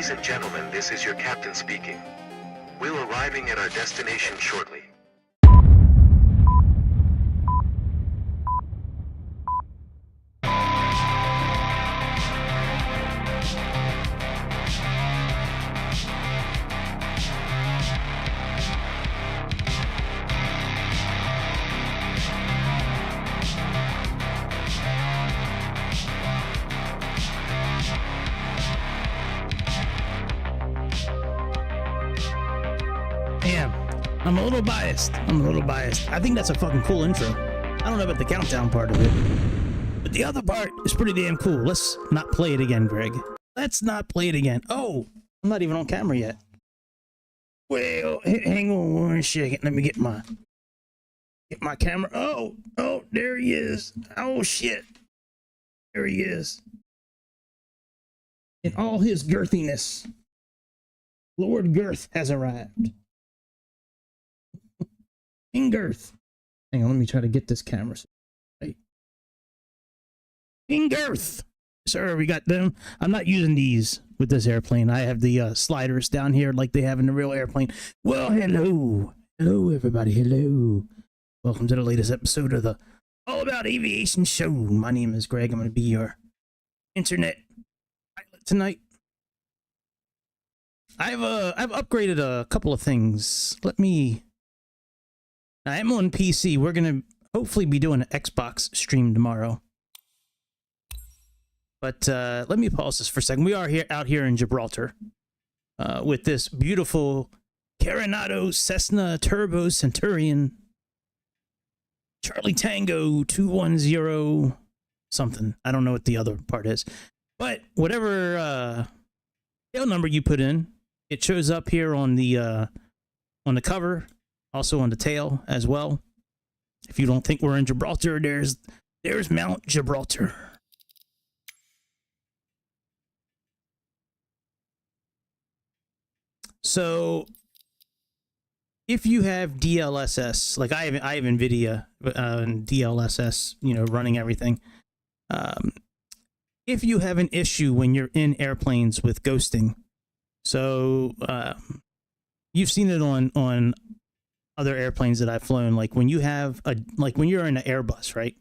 Ladies and gentlemen, this is your captain speaking. We'll arriving at our destination shortly. Damn, I'm a little biased. I think that's a fucking cool intro. I don't know about the countdown part of it, but the other part is pretty damn cool. Let's not play it again, Greg. Let's not play it again. Oh, I'm not even on camera yet. Well, hang on one second. Let me get my camera. Oh, there he is. Oh shit, there he is. In all his girthiness, Lord Girth has arrived. In girth. Hang on, let me try to get this camera. Right. In girth. Sir, we got them. I'm not using these with this airplane. I have the sliders down here like they have in the real airplane. Well, hello. Hello, everybody. Hello. Welcome to the latest episode of the All About Aviation show. My name is Greg. I'm going to be your internet pilot tonight. I've upgraded a couple of things. I'm on PC. We're gonna hopefully be doing an Xbox stream tomorrow. But let me pause this for a second. We are out here in Gibraltar with this beautiful Carenado Cessna Turbo Centurion Charlie Tango 210 something. I don't know what the other part is, but whatever tail number you put in, it shows up here on the cover. Also on the tail as well. If you don't think we're in Gibraltar, there's Mount Gibraltar. So if you have DLSS, like I have NVIDIA and DLSS, running everything. If you have an issue when you're in airplanes with ghosting, so you've seen it on other airplanes that I've flown, like when you have when you're in an Airbus, right,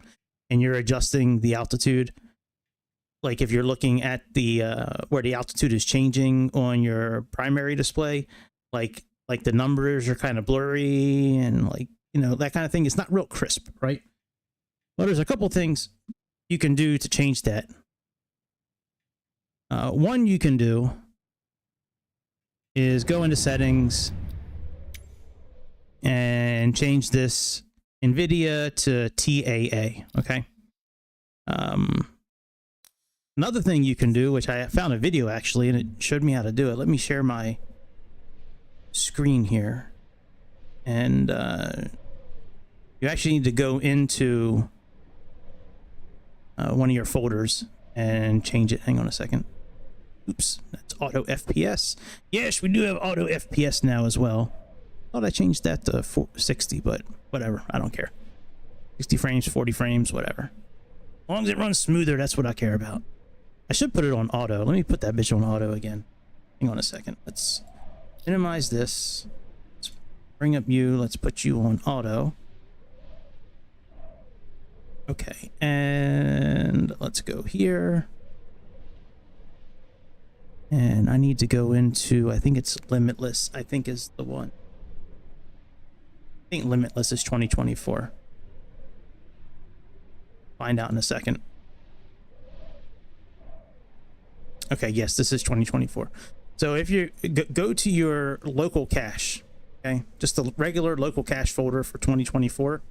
and you're adjusting the altitude, like if you're looking at the where the altitude is changing on your primary display, like the numbers are kind of blurry and that kind of thing. It's not real crisp, right? Well, there's a couple things you can do to change that. One you can do is go into settings and change this NVIDIA to TAA, okay? Another thing you can do, which I found a video actually, and it showed me how to do it. Let me share my screen here. And you actually need to go into one of your folders and change it. Hang on a second. Oops, that's auto FPS. Yes, we do have auto FPS now as well. Thought I changed that to 60, but whatever. I don't care. 60 frames, 40 frames, whatever. As long as it runs smoother, that's what I care about. I should put it on auto. Let me put that bitch on auto again. Hang on a second. Let's minimize this. Let's bring up you. Let's put you on auto. Okay, and let's go here. And I need to go into, I think it's Limitless, I think is the one. I think Limitless is 2024. Find out in a second. Okay, yes, this is 2024. So if you go to your local cache, okay, just the regular local cache folder for 2024,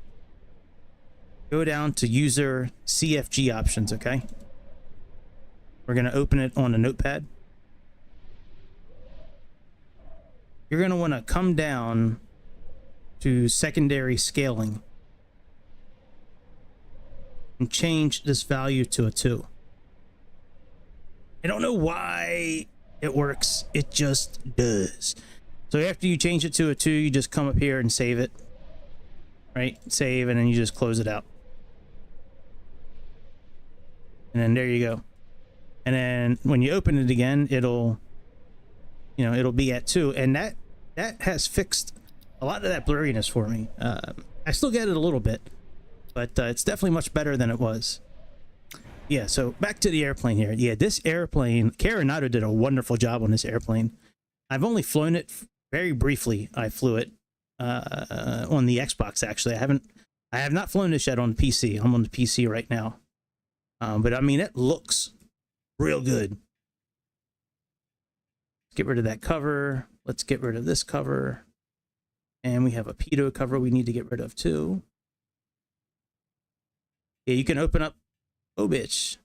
go down to user CFG options, okay? We're going to open it on a notepad. You're going to want to come down to secondary scaling and change this value to a 2. I don't know why it works. It just does. So after you change it to a 2, you just come up here and save it. Right? Save, and then you just close it out. And then there you go. And then when you open it again, it'll you know, it'll be at 2, and that has fixed a lot of that blurriness for me. I still get it a little bit, but it's definitely much better than it was. Yeah, so back to the airplane here. Yeah, this airplane, Carenado did a wonderful job on this airplane. I've only flown it very briefly. I flew it on the Xbox, actually. I have not flown this yet on the PC. I'm on the PC right now. But I mean, it looks real good. Let's get rid of that cover. Let's get rid of this cover. And we have a pitot cover we need to get rid of too. Yeah, you can open up, oh bitch.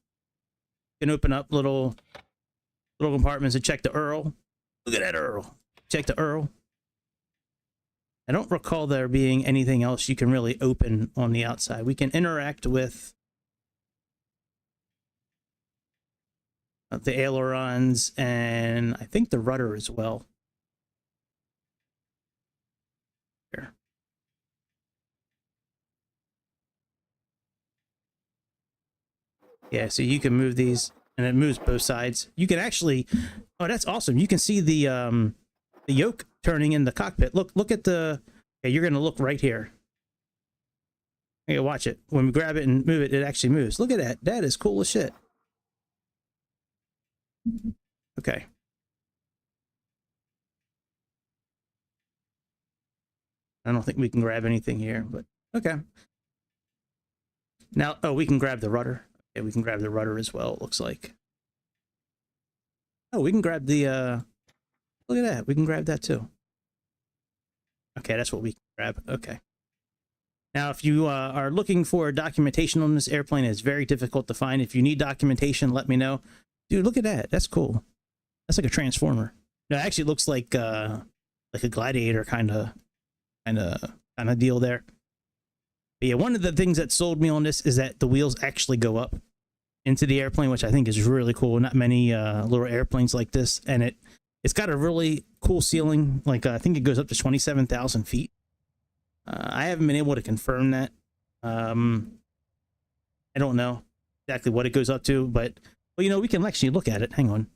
You can open up little compartments and check the URL. Look at that URL. Check the URL. I don't recall there being anything else you can really open on the outside. We can interact with the ailerons and I think the rudder as well. Here. Yeah, so you can move these and it moves both sides. You can actually, oh, that's awesome. You can see the yoke turning in the cockpit. Look at the, okay, you're going to look right here. Okay, watch it. When we grab it and move it, it actually moves. Look at that. That is cool as shit. Okay. I don't think we can grab anything here, but okay. Now, oh, we can grab the rudder. Okay, we can grab the rudder as well, it looks like. Oh, we can grab the, look at that. We can grab that too. Okay, that's what we can grab. Okay. Now, if you are looking for documentation on this airplane, it's very difficult to find. If you need documentation, let me know. Dude, look at that. That's cool. That's like a transformer. No, it actually looks like a gladiator kind of deal there. But yeah, one of the things that sold me on this is that the wheels actually go up into the airplane, which I think is really cool. Not many little airplanes like this, and it's got a really cool ceiling. Like I think it goes up to 27,000 feet. I haven't been able to confirm that. I don't know exactly what it goes up to, but well, you know, we can actually look at it. Hang on.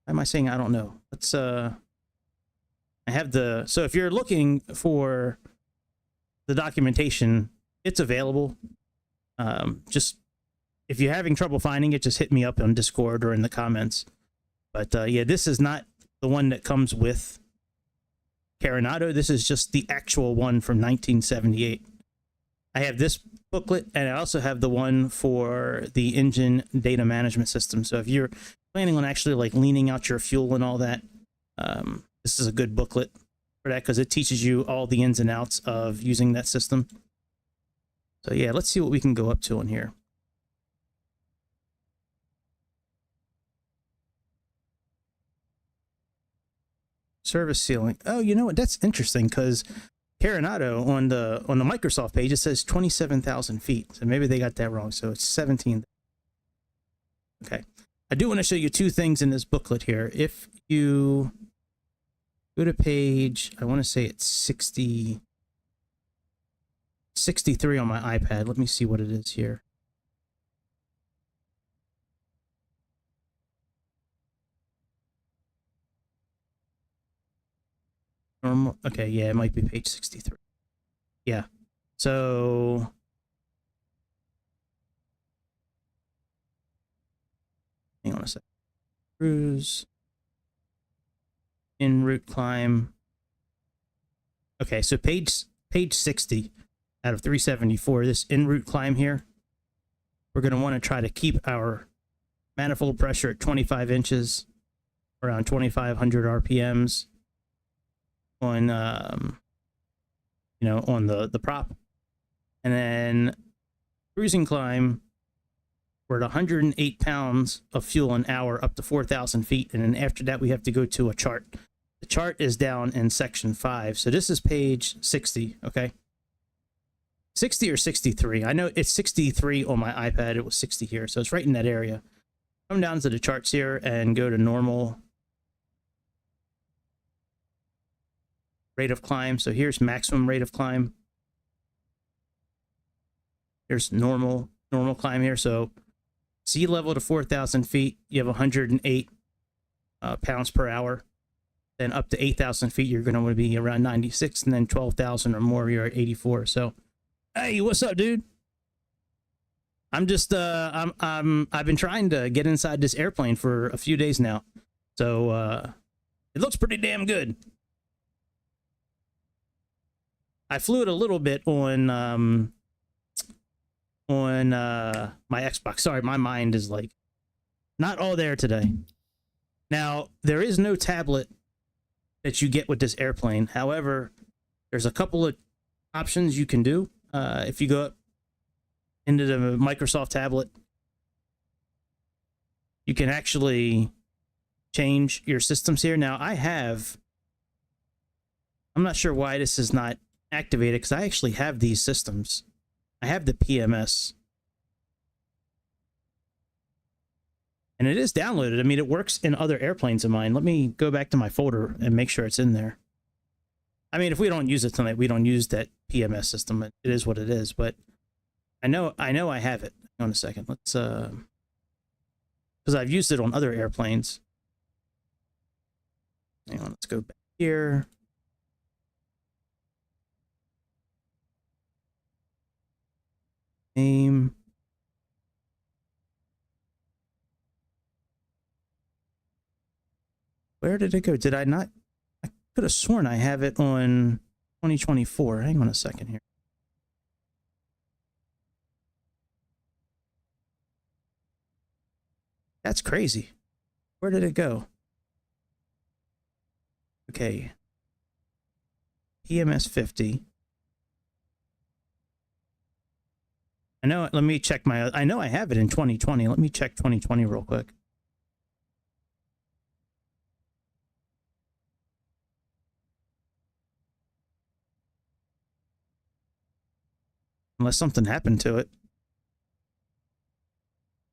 Why am I saying I don't know? Let's I have the, so if you're looking for the documentation, it's available. Just if you're having trouble finding it, just hit me up on Discord or in the comments. But yeah, this is not the one that comes with Carenado. This is just the actual one from 1978. I have this booklet, and I also have the one for the engine data management system. So if you're planning on actually like leaning out your fuel and all that, this is a good booklet for that because it teaches you all the ins and outs of using that system. So yeah, let's see what we can go up to on here. Service ceiling. Oh, you know what? That's interesting because Carenado on the Microsoft page, it says 27,000 feet. So maybe they got that wrong. So it's 17. Okay. I do want to show you two things in this booklet here. If you go to page, I want to say it's 63 on my iPad. Let me see what it is here. Okay, yeah, it might be page 63. Yeah. So hang on a sec. Cruise. En route climb. Okay, so page 60 out of 374, this en route climb here. We're going to want to try to keep our manifold pressure at 25 inches, around 2,500 RPMs on, you know, on the prop. And then cruising climb, we're at 108 pounds of fuel an hour up to 4,000 feet. And then after that, we have to go to a chart. The chart is down in section 5. So this is page 60, okay? 60 or 63. I know it's 63 on my iPad. It was 60 here. So it's right in that area. Come down to the charts here and go to normal rate of climb. So here's maximum rate of climb. Here's normal climb here. So sea level to 4,000 feet, you have 108 pounds per hour. Then up to 8,000 feet, you're going to want to be around 96, and then 12,000 or more, you're at 84. So, hey, what's up, dude? I'm just I've been trying to get inside this airplane for a few days now, so it looks pretty damn good. I flew it a little bit on my Xbox. Sorry, my mind is like not all there today. Now, there is no tablet that you get with this airplane. However, there's a couple of options you can do. If you go up into the Microsoft tablet, you can actually change your systems here. Now, I'm not sure why this is not activated, because I actually have these systems. I have the PMS. And it is downloaded. I mean, it works in other airplanes of mine. Let me go back to my folder and make sure it's in there. I mean, if we don't use it tonight, we don't use that PMS system. It is what it is, but I know I have it. Hang on a second. Let's because I've used it on other airplanes. Hang on, let's go back here. Name. Where did it go? Did I not? I could have sworn I have it on 2024. Hang on a second here. That's crazy. Where did it go? Okay. PMS 50. I know, let me check I know I have it in 2020. Let me check 2020 real quick. Unless something happened to it.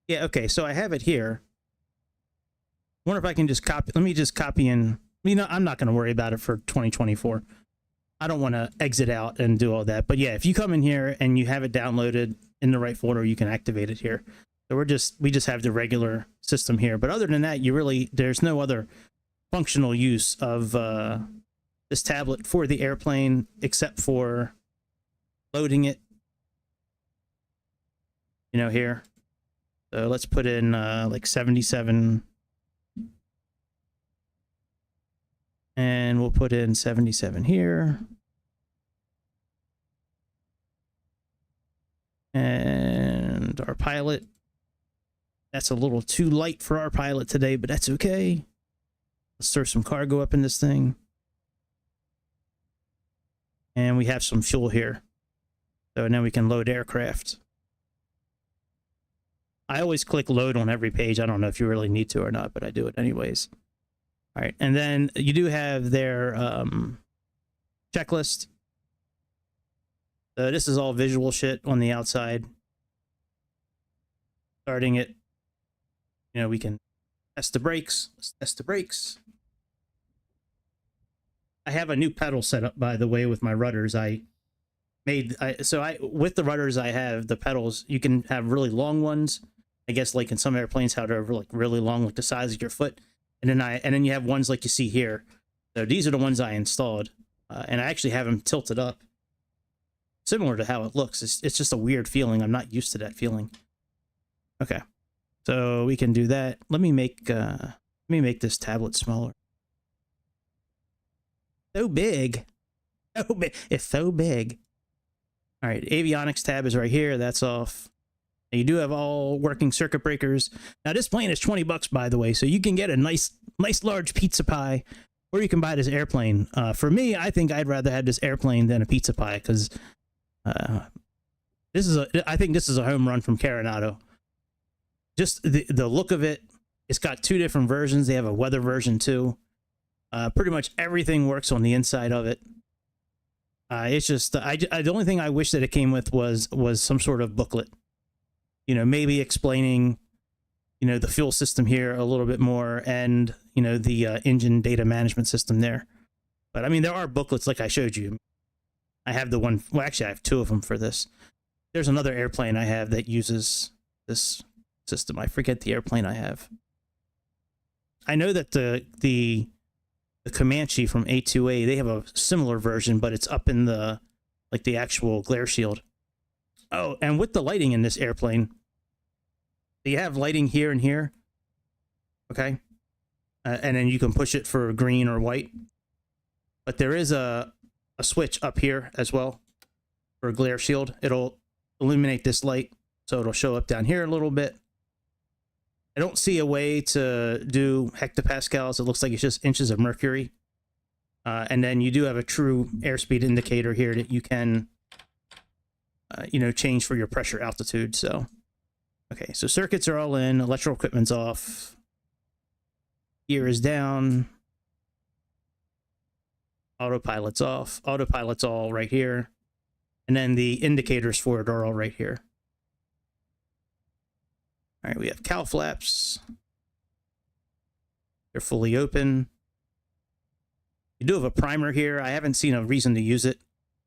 Yeah, okay, so I have it here. Wonder if I can just copy, let me just copy in. You know, I'm not going to worry about it for 2024. I don't want to exit out and do all that. But yeah, if you come in here and you have it downloaded in the right folder, you can activate it here. So we just have the regular system here. But other than that, there's no other functional use of this tablet for the airplane except for loading it, you know, here. So let's put in like 77. And we'll put in 77 here. And our pilot. That's a little too light for our pilot today, but that's okay. Let's throw some cargo up in this thing. And we have some fuel here. So now we can load aircraft. I always click load on every page. I don't know if you really need to or not, but I do it anyways. All right, and then you do have their checklist. So this is all visual shit on the outside. Starting it, you know, we can test the brakes. Let's test the brakes. I have a new pedal set up, by the way, with my rudders. With the rudders, I have the pedals. You can have really long ones. I guess like in some airplanes, how they're like really long, like the size of your foot. And then you have ones like you see here. So these are the ones I installed, and I actually have them tilted up, similar to how it looks. It's just a weird feeling. I'm not used to that feeling. Okay, so we can do that. Let me make this tablet smaller. So big, it's so big. All right, avionics tab is right here. That's off. You do have all working circuit breakers. Now this plane is $20, by the way, so you can get a nice large pizza pie, or you can buy this airplane. For me, I think I'd rather have this airplane than a pizza pie, because I think this is a home run from Carenado. Just the look of it. It's got two different versions. They have a weather version too. Pretty much everything works on the inside of it. It's just the only thing I wish that it came with was some sort of booklet. You know, maybe explaining, you know, the fuel system here a little bit more, and, you know, the engine data management system there. But I mean, there are booklets like I showed you. I have the one, well, actually I have two of them for this. There's another airplane I have that uses this system. I forget the airplane I have. I know that the the Comanche from A2A, they have a similar version, but it's up in the, like the actual glare shield. Oh, and with the lighting in this airplane, you have lighting here and here. Okay. And then you can push it for green or white. But there is a switch up here as well for a glare shield. It'll illuminate this light, so it'll show up down here a little bit. I don't see a way to do hectopascals. It looks like it's just inches of mercury. And then you do have a true airspeed indicator here that you can, you know, change for your pressure altitude. So, okay, so circuits are all in, electrical equipment's off, gear is down, autopilot's off, autopilot's all right here, and then the indicators for it are all right here. All right, we have cowl flaps. They're fully open. You do have a primer here. I haven't seen a reason to use it.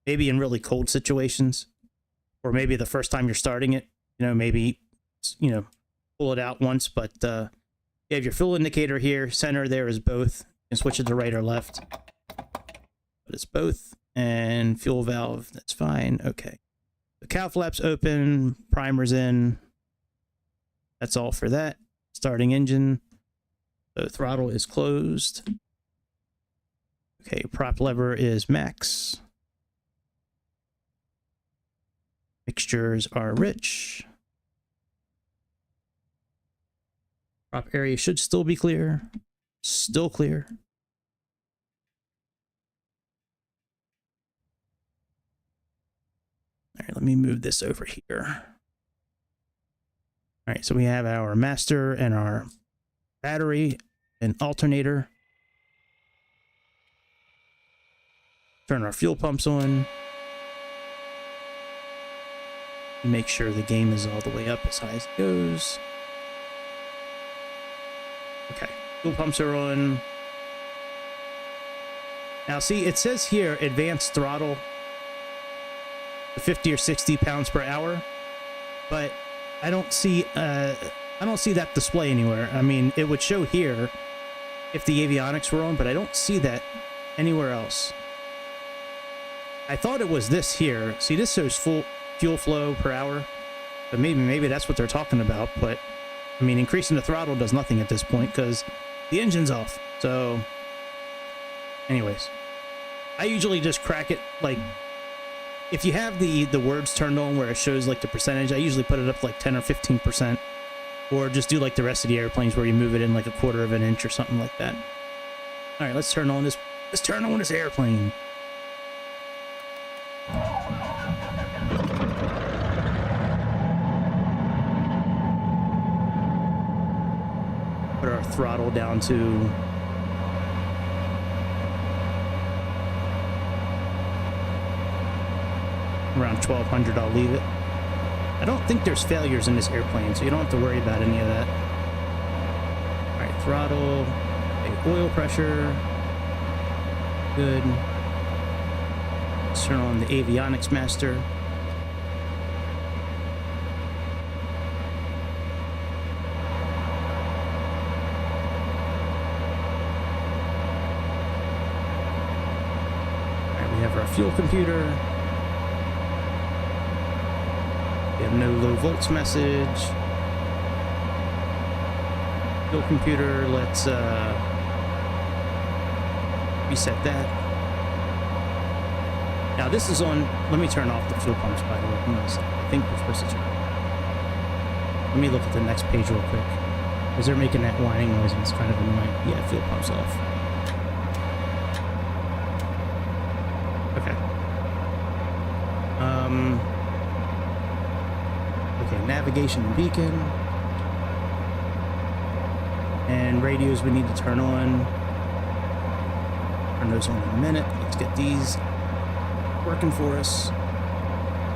Maybe in really cold situations, or maybe the first time you're starting it, you know, maybe, you know, pull it out once, but you have your fuel indicator here. Center there is both. You can switch it to right or left, but it's both. And fuel valve, that's fine. Okay. The cowl flaps open, primer's in. That's all for that. Starting engine. The throttle is closed. Okay, prop lever is max. Mixtures are rich. Prop area should still be clear. Still clear. All right, let me move this over here. All right, so we have our master and our battery and alternator. Turn our fuel pumps on. Make sure the game is all the way up as high as it goes. Okay, fuel pumps are on. Now see, it says here advanced throttle, 50 or 60 pounds per hour, but I don't see that display anywhere. I mean, it would show here if the avionics were on, but I don't see that anywhere else. I thought it was this here. See, this shows full fuel flow per hour, but maybe that's what they're talking about. But I mean, increasing the throttle does nothing at this point because the engine's off. So anyways, I usually just crack it, like, if you have the words turned on where it shows like the percentage, I usually put it up to like 10 or 15%, or just do like the rest of the airplanes where you move it in like a quarter of an inch or something like that. All right, let's turn on this airplane. Put our throttle down to around 1200. I'll leave it. I don't think there's failures in this airplane, so you don't have to worry about any of that. All right, throttle, okay, oil pressure, good. Let's turn on the avionics master. All right, we have our fuel computer. We have no low volts message. Fuel computer, let's reset that. Now this is on, let me turn off the fuel pumps, by the way. I think we're supposed to turn. Let me look at the next page real quick, because they're making that whining noise and it's kind of annoying. Yeah, fuel pumps off. Okay. Okay, navigation and beacon. And radios we need to turn on. Turn those on in a minute. Let's get these working for us.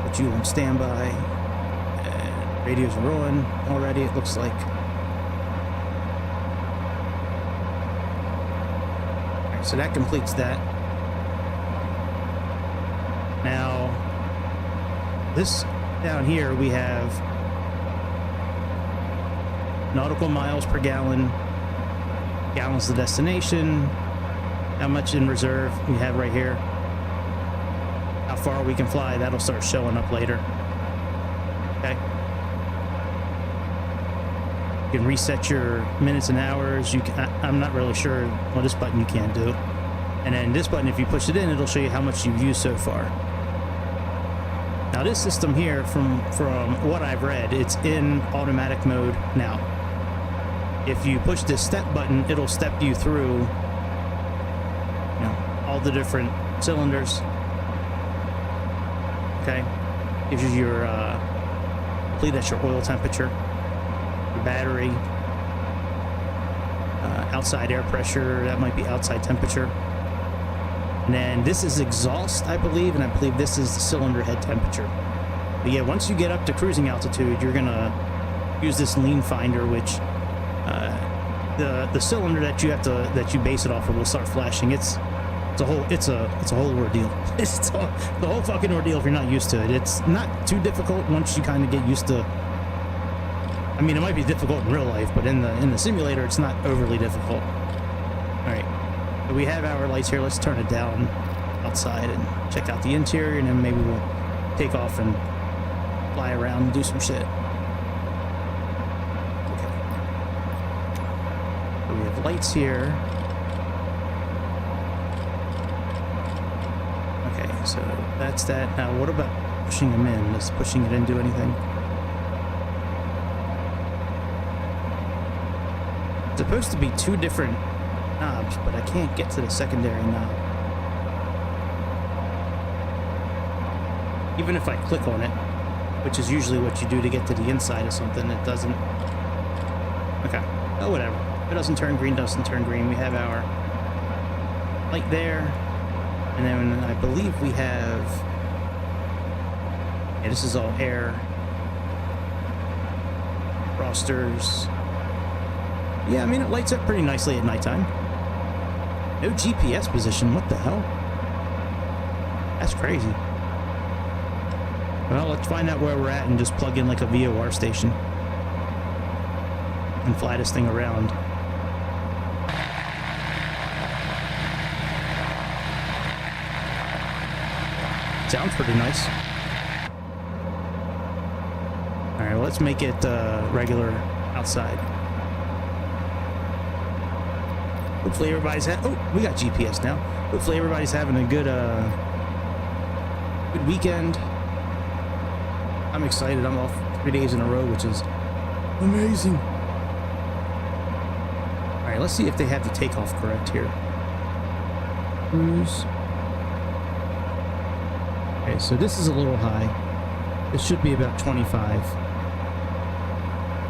Put you on standby. And radios are on already, it looks like. Alright, so that completes that. Now, this down here we have nautical miles per gallon, gallons to destination, how much in reserve we have right here, how far we can fly. That'll start showing up later. Okay. You can reset your minutes and hours. You can, I'm not really sure. Well, this button you can do. And then this button, if you push it in, it'll show you how much you've used so far. Now this system here, from what I've read, it's in automatic mode now. If you push this step button, it'll step you through, you know, all the different cylinders. Okay, gives you your, I believe that's your oil temperature, your battery, outside air pressure, that might be outside temperature. And then this is exhaust, I believe, and I believe this is the cylinder head temperature. But yeah, once you get up to cruising altitude, you're gonna use this lean finder, which the cylinder that you base it off of will start flashing. It's a whole ordeal. It's the whole fucking ordeal if you're not used to it. It's not too difficult once you kind of get used to. I mean, it might be difficult in real life, but in the simulator, it's not overly difficult. All right. We have our lights here. Let's turn it down outside and check out the interior, and then maybe we'll take off and fly around and do some shit. Okay. So we have lights here. Okay, so that's that. Now, what about pushing them in? Does pushing it in do anything? It's supposed to be two different knobs, but I can't get to the secondary knob. Even if I click on it, which is usually what you do to get to the inside of something, it doesn't. Okay. Oh, whatever. If it doesn't turn green, doesn't turn green. We have our light there. And then I believe we have... Yeah, this is all air. Rosters. Yeah, I mean, it lights up pretty nicely at nighttime. No GPS position, what the hell? That's crazy. Well, let's find out where we're at and just plug in like a VOR station and fly this thing around. Sounds pretty nice. Alright, well, let's make it regular outside. Hopefully everybody's oh, we got GPS now. Hopefully everybody's having a good good weekend. I'm excited. I'm off 3 days in a row, which is amazing. All right, let's see if they have the takeoff correct here. Cruise. Okay, so this is a little high. It should be about 25.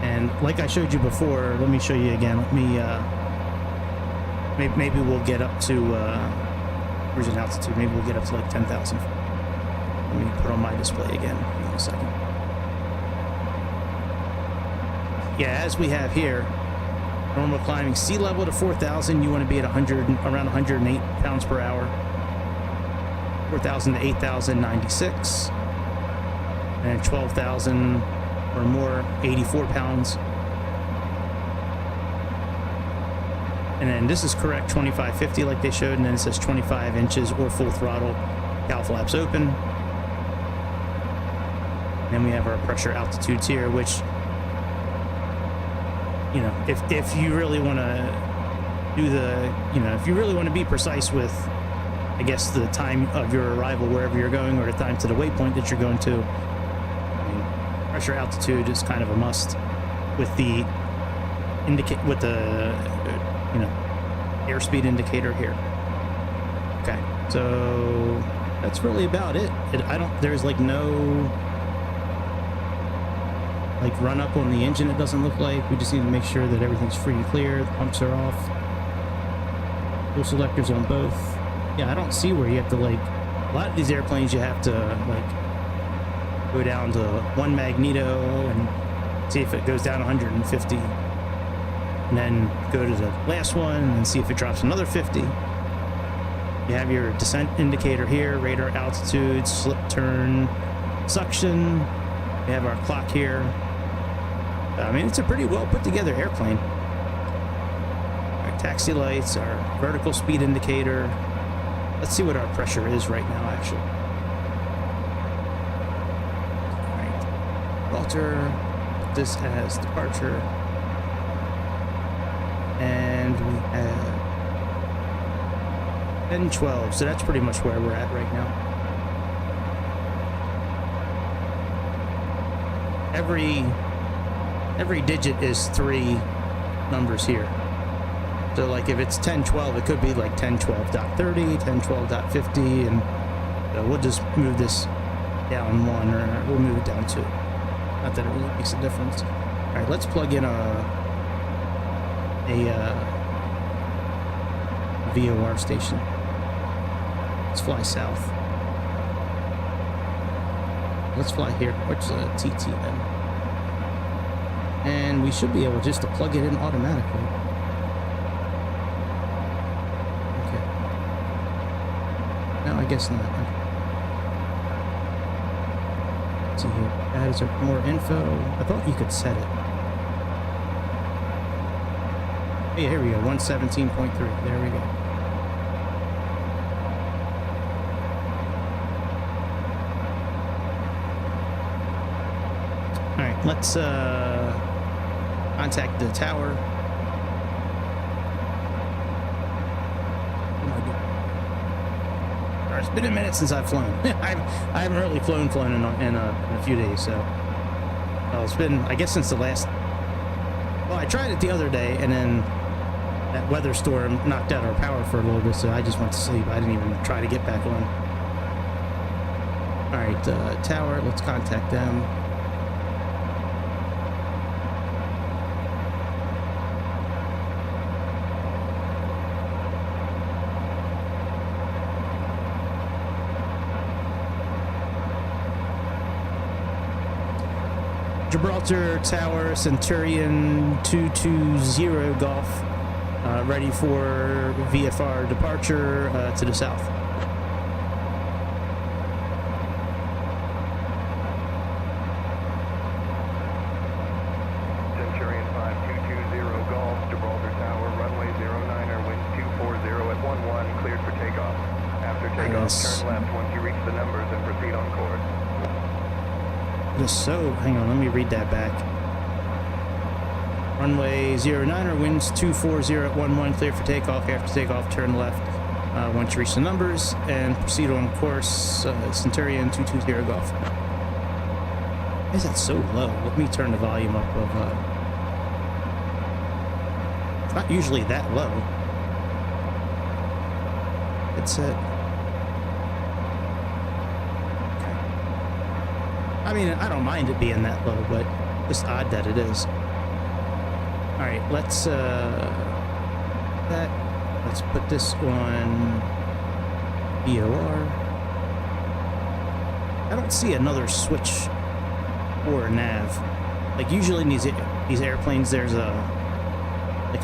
And like I showed you before, let me show you again. Let me maybe we'll get up to cruising altitude. Maybe we'll get up to like 10,000. Let me put on my display again. Hang on a second. Yeah, as we have here, normal climbing sea level to 4,000. You want to be at around 108 pounds per hour. 4,000 to 8,096, and 12,000 or more, 84 pounds. And then this is correct, 2550 like they showed, and then it says 25 inches or full throttle, cow flaps open. And then we have our pressure altitudes here, which, you know, if you really want to do the, you know, if you really want to be precise with, I guess, the time of your arrival wherever you're going, or the time to the waypoint that you're going to, I mean, pressure altitude is kind of a must with the you know, airspeed indicator here. Okay, so that's really about it. There's like no like run up on the engine, it doesn't look like. We just need to make sure that everything's free and clear, the pumps are off, fuel selectors on both. Yeah, I don't see where you have to, like, a lot of these airplanes you have to like go down to one magneto and see if it goes down 150, and then go to the last one and see if it drops another 50. You have your descent indicator here, radar altitude, slip turn, suction. We have our clock here. I mean, it's a pretty well put together airplane. All right, right, taxi lights, our vertical speed indicator. Let's see what our pressure is right now, actually. All right, Walter, this has departure. And we have 10-12, so that's pretty much where we're at right now. Every digit is 3 numbers here. So like if it's 10-12, it could be like 10-12.30, 10-12.50, and we'll just move this down 1, or we'll move it down 2. Not that it really makes a difference. All right, let's plug in a VOR station. Let's fly south. Let's fly here, which is a TTN. And we should be able just to plug it in automatically. Okay. No, I guess not. Let's see here. Add some more info. I thought you could set it. Hey, here we go. 117.3. There we go. Alright, let's contact the tower. It's been a minute since I've flown. I haven't really flown in a few days, so. Well, it's been, I guess, since the last. Well, I tried it the other day, and then that weather storm knocked out our power for a little bit, so I just went to sleep. I didn't even try to get back on. Alright, tower, let's contact them. Gibraltar Tower, Centurion 220 Golf, ready for VFR departure to the south. Centurion 5220 Golf, Gibraltar Tower, runway 09er, wind 240 at 11, cleared for takeoff. After takeoff, turn left once you reach the numbers and proceed on course. Just so, hang on, let me read that back. Runway 09er, winds 240 at 11, clear for takeoff. After takeoff, turn left once you reach the numbers and proceed on course. Centurion 220 Golf. Why is that so low? Let me turn the volume up of. It's not usually that low. It's at. I mean, I don't mind it being that low, but it's odd that it is. All right, let's put this on VOR. I don't see another switch or a nav. Like usually in these airplanes, there's a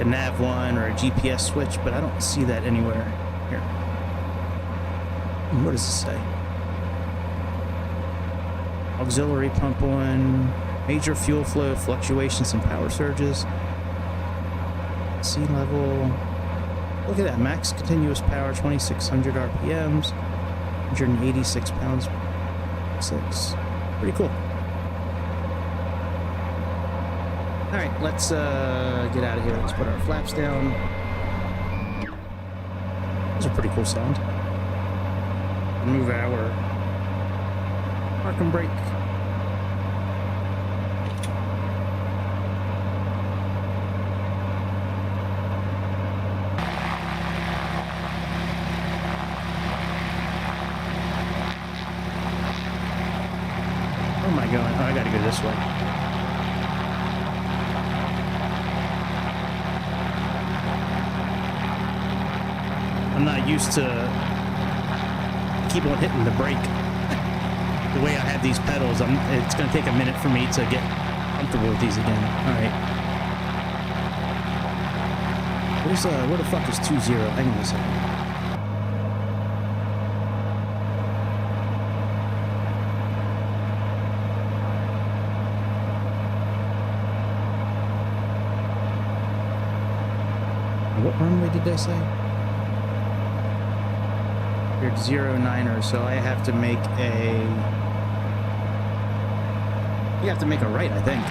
nav 1 or a GPS switch, but I don't see that anywhere here. What does it say? Auxiliary pump on, major fuel flow fluctuations and power surges. Sea level. Look at that, max continuous power, 2600 RPMs, 186 pounds. 6. Pretty cool. All right, let's get out of here. Let's put our flaps down. Those are pretty cool sound. Remove our park and brake. Oh my god, oh, I gotta go this way. I'm not used to keep on hitting the brake. The way I have these pedals, it's going to take a minute for me to get comfortable with these again. All right. Where the fuck is 20? Hang on a second. What runway did I say? We're at 09er, so I have to make a... You have to make a right, I think.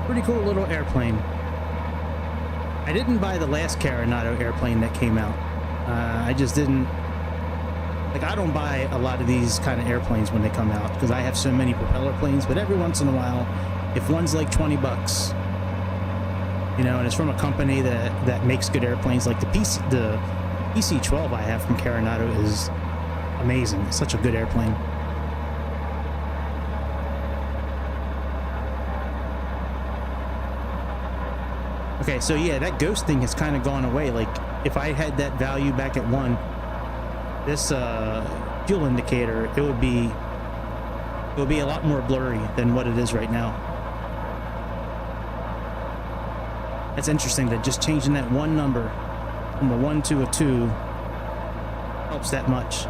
Pretty cool little airplane. I didn't buy the last Carenado airplane that came out. I just didn't... Like, I don't buy a lot of these kind of airplanes when they come out because I have so many propeller planes, but every once in a while, if one's like 20 bucks, you know, and it's from a company that makes good airplanes, like the PC-12 I have from Carenado is amazing. It's such a good airplane. Okay, so yeah, that ghost thing has kind of gone away. Like, if I had that value back at 1, this fuel indicator, it would be a lot more blurry than what it is right now. That's interesting that just changing that one number from a 1 to a 2 helps that much.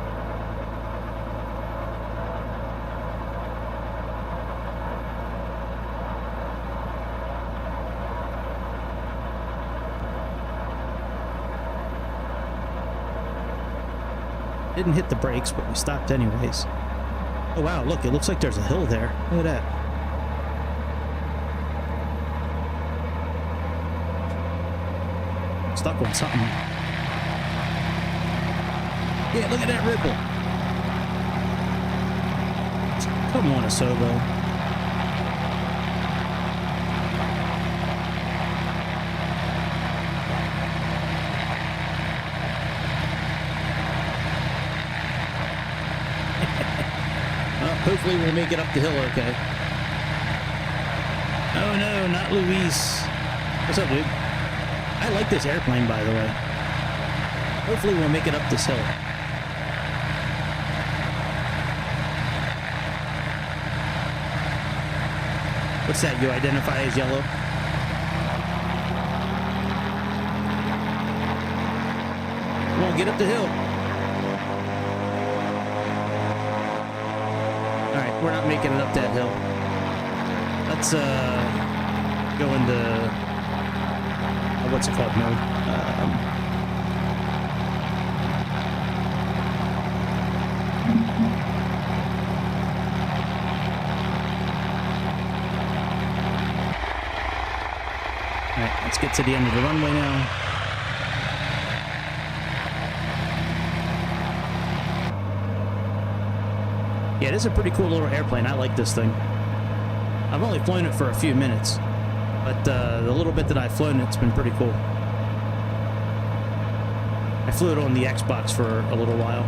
Didn't hit the brakes, but we stopped anyways. Oh wow, look, it looks like there's a hill there. Look at that. Stuck on something. Yeah, look at that ripple. Come on, Asobo. Hopefully we'll make it up the hill okay. Oh no, not Luis. What's up, dude? I like this airplane, by the way. Hopefully we'll make it up this hill. What's that? You identify as yellow? Come on, get up the hill. Alright, we're not making it up that hill. Let's go into what's it called mode? Alright, let's get to the end of the runway now. Yeah, this is a pretty cool little airplane. I like this thing. I've only flown it for a few minutes, but the little bit that I've flown it's been pretty cool. I flew it on the Xbox for a little while.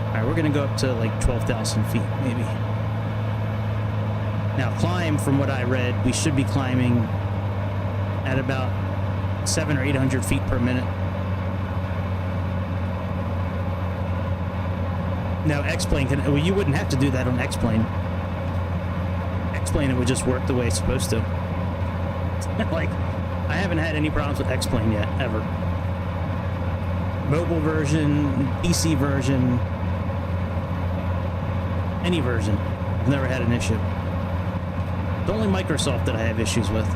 Alright, we're gonna go up to like 12,000 feet, maybe. Now, climb, from what I read, we should be climbing at about 700 or 800 feet per minute. Now, X-Plane can... Well, you wouldn't have to do that on X-Plane. X-Plane, it would just work the way it's supposed to. Like, I haven't had any problems with X-Plane yet, ever. Mobile version, PC version, any version. I've never had an issue. It's only Microsoft that I have issues with.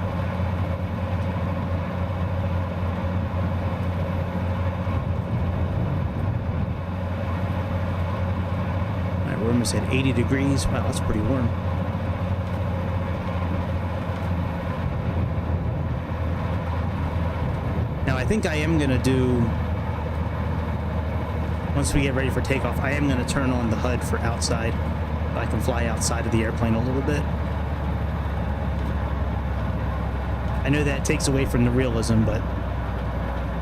We're almost at 80 degrees. Wow, that's pretty warm. Now, I think I am going to do, once we get ready for takeoff, I am going to turn on the HUD for outside, so I can fly outside of the airplane a little bit. I know that takes away from the realism, but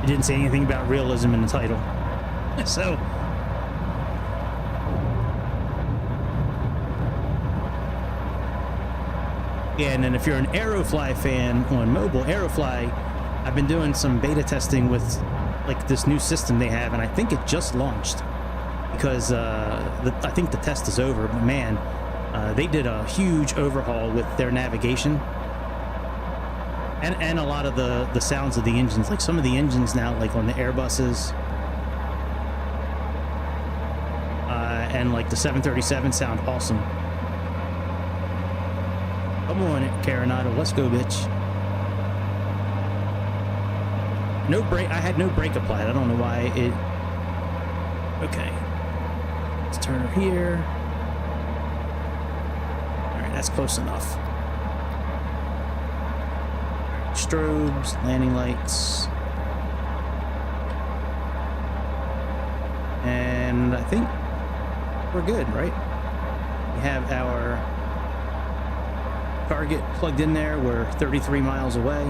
it didn't say anything about realism in the title. So... yeah, and then if you're an Aerofly fan on mobile, Aerofly, I've been doing some beta testing with like this new system they have, and I think it just launched because I think the test is over. But man, they did a huge overhaul with their navigation, And a lot of the sounds of the engines, like some of the engines now, like on the Airbuses, and like the 737 sound awesome. Come on, Carenado, let's go, bitch. No brake. I had no brake applied. I don't know why it. Okay. Let's turn her here. All right, that's close enough. Strobes, landing lights, and I think we're good, right? We have our target plugged in there. We're 33 miles away.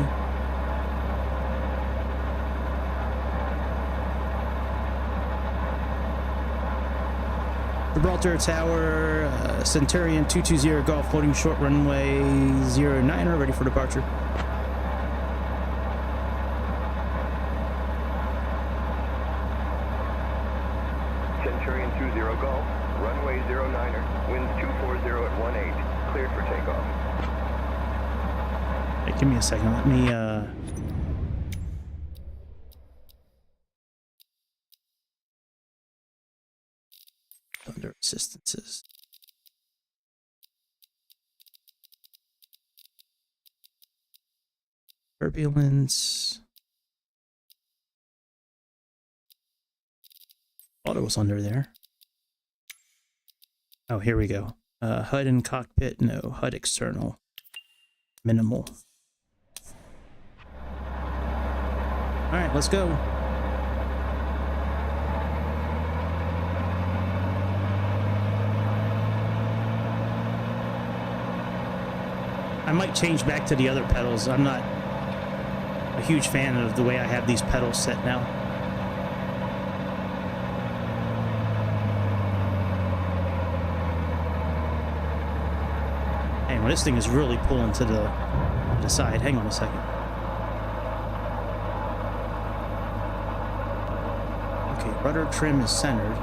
Gibraltar Tower, Centurion 220 Golf, holding short runway 09er, ready for departure. Centurion 20 Golf, runway 09er, winds 240 at 18, cleared for takeoff. Hey, give me a second, let me, under assistances. Turbulence. Thought it was under there. Oh, here we go. HUD and cockpit, no. HUD external. Minimal. Alright, let's go. I might change back to the other pedals. I'm not a huge fan of the way I have these pedals set now. Hey, well, this thing is really pulling to the side. Hang on a second. Okay, rudder trim is centered.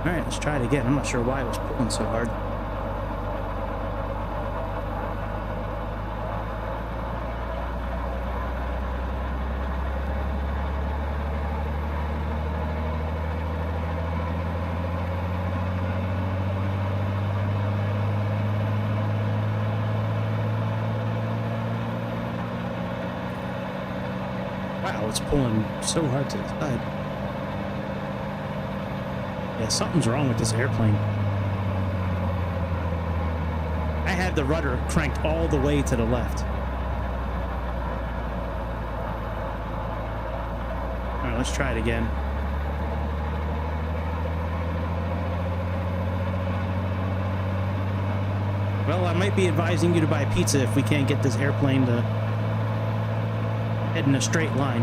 Alright, let's try it again. I'm not sure why it was pulling so hard. Wow, it's pulling so hard to the side. Yeah, something's wrong with this airplane. I had the rudder cranked all the way to the left. Alright, let's try it again. Well, I might be advising you to buy pizza if we can't get this airplane to head in a straight line.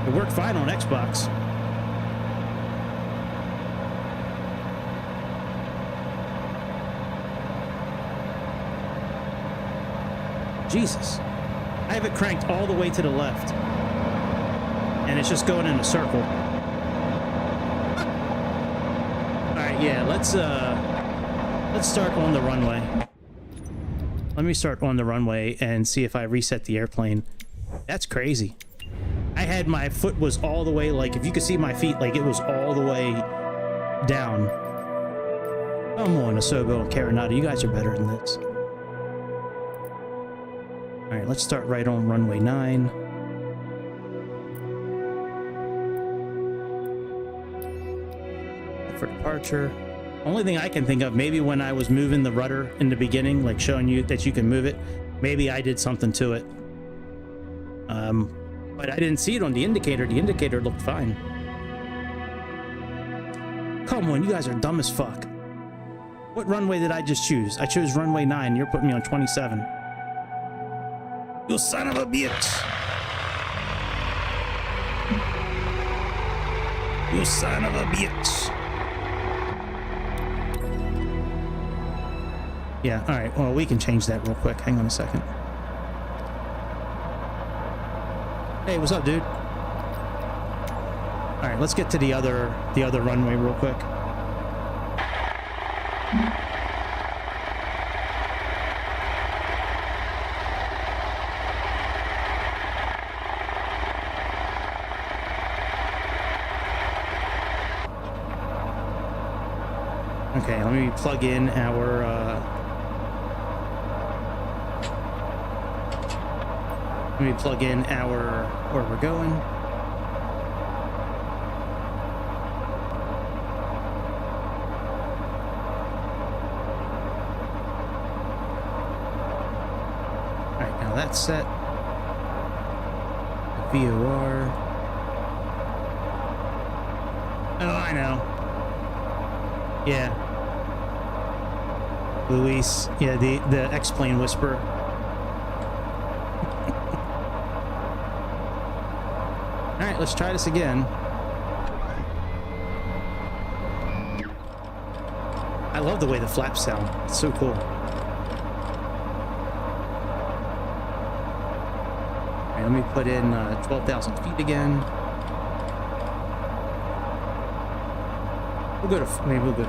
It worked fine on Xbox. Jesus. I have it cranked all the way to the left. And it's just going in a circle. Alright, yeah, let's start on the runway. Let me start on the runway and see if I reset the airplane. That's crazy. I had my foot was all the way, like, if you could see my feet, like, it was all the way down. Come on, Asobo and Carenado, you guys are better than this. Alright, let's start right on runway 9. For departure. Only thing I can think of, maybe when I was moving the rudder in the beginning, like showing you that you can move it, maybe I did something to it. But I didn't see it on the indicator. The indicator looked fine. Come on, you guys are dumb as fuck. What runway did I just choose? I chose runway 9. You're putting me on 27. You son of a bitch. You son of a bitch. Yeah, alright, well, we can change that real quick. Hang on a second. Hey, what's up, dude? Alright, let's get to the other runway real quick. Okay, let me plug in our where we're going. All right, now that's set. VOR. Oh, I know. Yeah. Luis. Yeah, the X-Plane Whisperer. All right, let's try this again. I love the way the flaps sound. It's so cool. All right, let me put in 12,000 feet again. We'll go to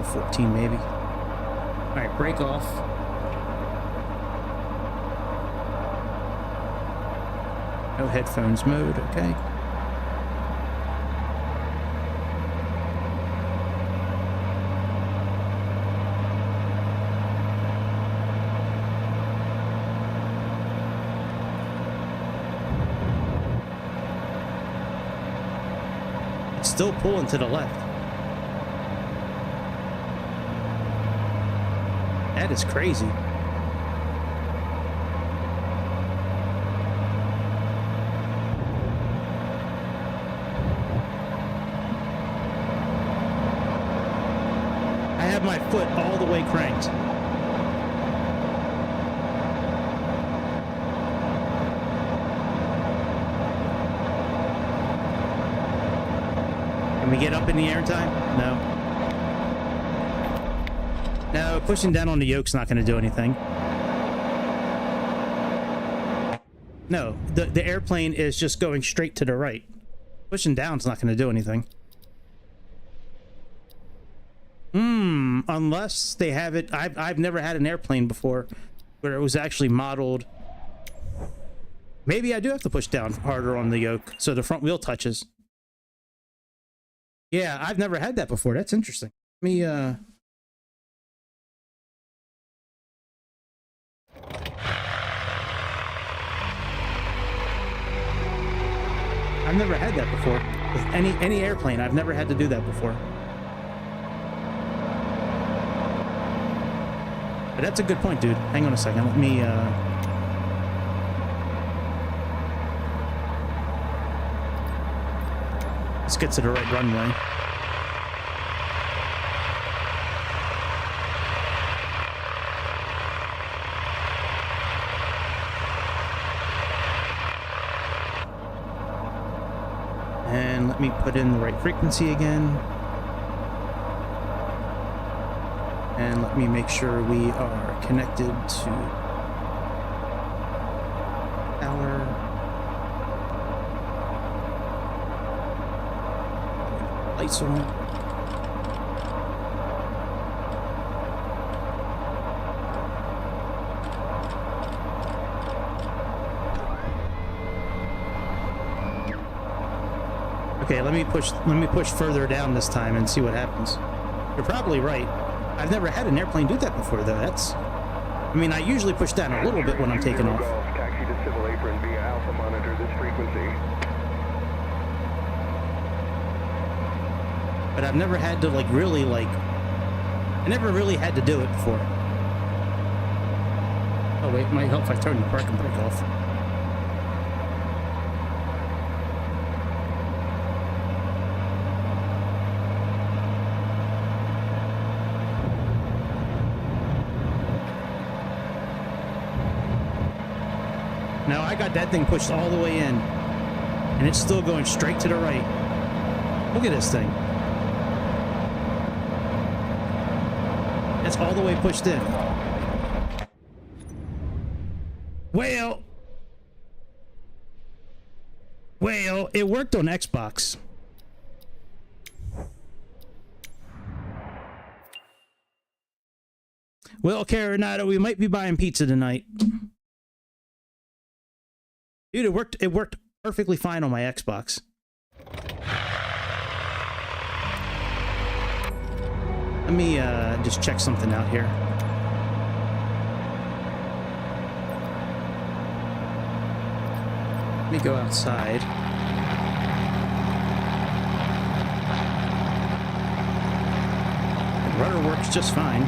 14 maybe. All right, break off. No headphones mode, okay. It's still pulling to the left. That is crazy. I have my foot all the way cranked. Can we get up in the air time? No. No, pushing down on the yoke's not going to do anything. No, the airplane is just going straight to the right. Pushing down's not going to do anything. Unless they have it. I've never had an airplane before where it was actually modeled. Maybe I do have to push down harder on the yoke so the front wheel touches. Yeah, I've never had that before. That's interesting. Let me I've never had that before. With any airplane, I've never had to do that before. But that's a good point, dude. Hang on a second. Let me let's get to the right runway. And let me put in the right frequency again. And let me make sure we are connected to power. Lights on. Okay, let me push further down this time and see what happens. You're probably right. I've never had an airplane do that before, though. I mean, I usually push down a little bit when I'm taking off. Taxi to civil apron via Alpha, monitor this frequency. But I've never had to, I never really had to do it before. Oh, wait, it might help if I turn the parking brake off. Now I got that thing pushed all the way in, and it's still going straight to the right. Look at this thing. It's all the way pushed in. Well, it worked on Xbox. Well, Carenado, we might be buying pizza tonight. Dude, it worked perfectly fine on my Xbox. Let me just check something out here. Let me go outside. The rudder works just fine.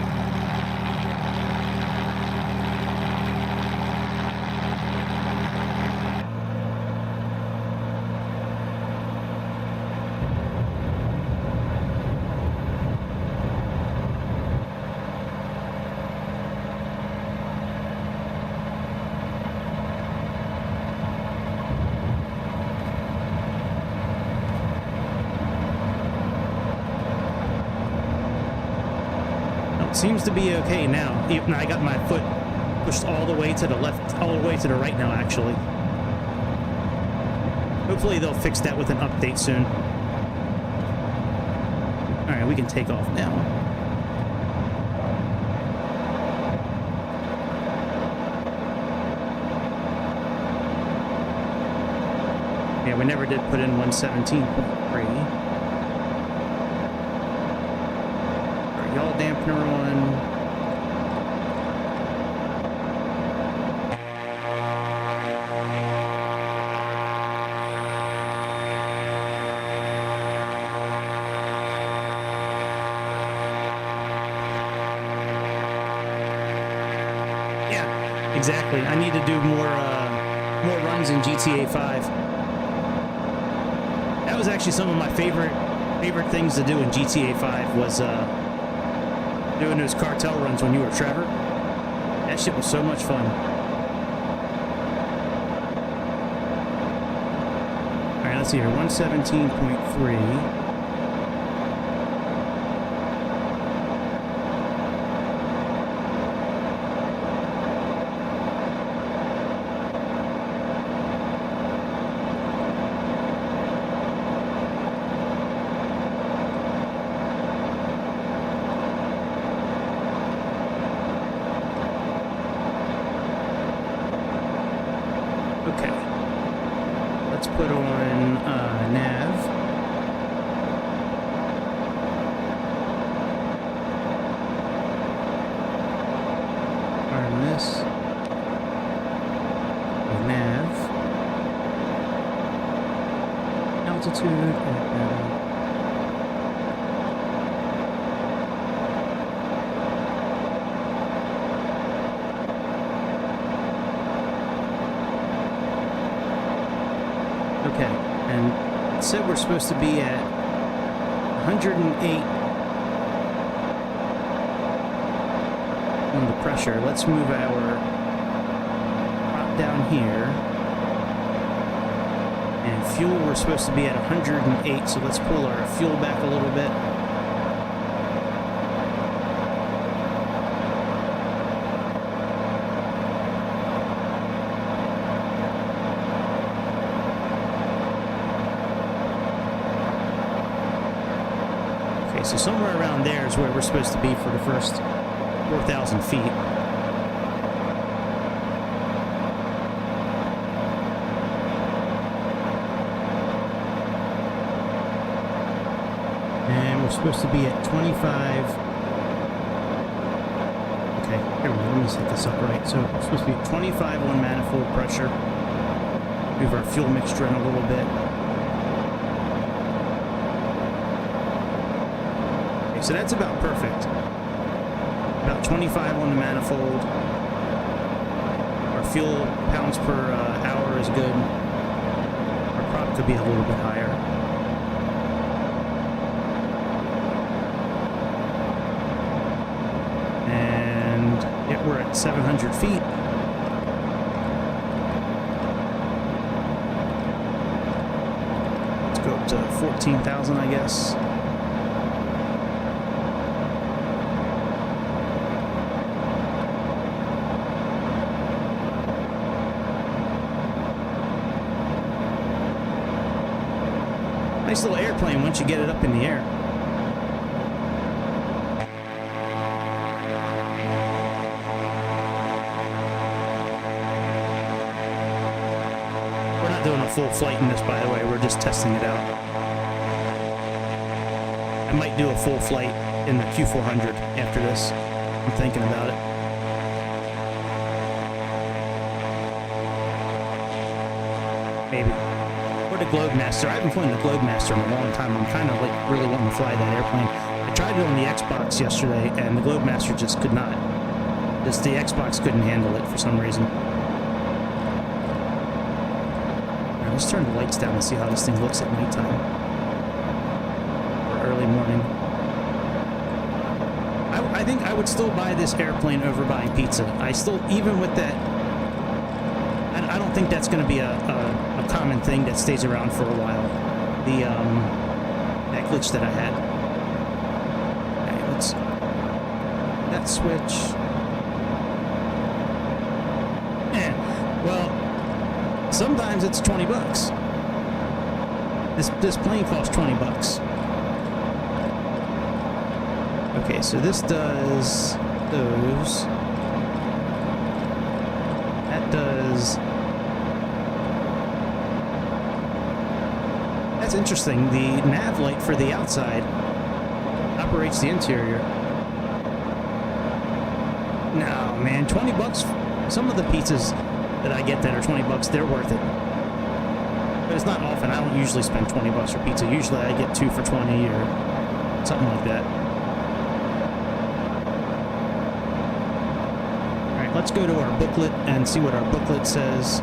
Seems to be okay now. Even I got my foot pushed all the way to the left, all the way to the right now, actually. Hopefully they'll fix that with an update soon. Alright, we can take off now. Yeah, we never did put in 117.3. Yaw dampener on. Yeah, exactly. I need to do more runs in GTA 5. That was actually some of my favorite things to do in GTA 5 was doing those cartel runs when you were Trevor. That shit was so much fun. Alright, let's see here. 117.3. Okay, let's put on nav. Arm this. Nav. Altitude. Okay, and it said we're supposed to be at 108 on the pressure. Let's move our prop down here. And fuel, we're supposed to be at 108, so let's pull our fuel back a little bit. So somewhere around there is where we're supposed to be for the first 4,000 feet. And we're supposed to be at 25. Okay, here we go. Let me set this up right. So we're supposed to be at 25 on manifold pressure. Move our fuel mixture in a little bit. So that's about perfect. About 25 on the manifold. Our fuel pounds per hour is good. Our prop could be a little bit higher. And yeah, we're at 700 feet. Let's go up to 14,000, I guess. Nice little airplane once you get it up in the air. We're not doing a full flight in this, by the way. We're just testing it out. I might do a full flight in the Q400 after this. I'm thinking about it. Maybe. Or the Globemaster. I haven't flown the Globemaster in a long time. I'm kind of like really wanting to fly that airplane. I tried it on the Xbox yesterday, and the Globemaster just could not. Just the Xbox couldn't handle it for some reason. Alright, let's turn the lights down and see how this thing looks at nighttime. Or early morning. I think I would still buy this airplane over buying pizza. I still, even with that, I don't think that's going to be a common thing that stays around for a while. The that glitch that I had. Okay, let's that switch. Well, sometimes it's 20 bucks. This plane costs 20 bucks. Okay, so this does those. That does. That's interesting. The nav light for the outside operates the interior. No, man, 20 bucks. Some of the pizzas that I get that are 20 bucks, they're worth it. But it's not often. I don't usually spend 20 bucks for pizza. Usually I get 2 for 20 or something like that. Alright, let's go to our booklet and see what our booklet says.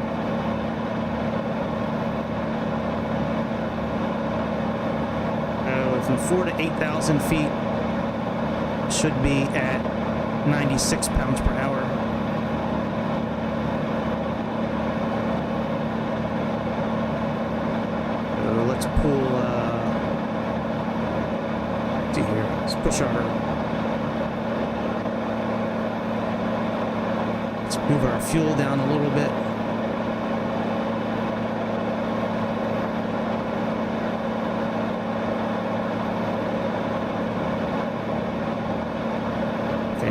From 4,000 to 8,000 feet should be at 96 pounds per hour. So let's pull, let's see here, let's push let's move our fuel down a little bit.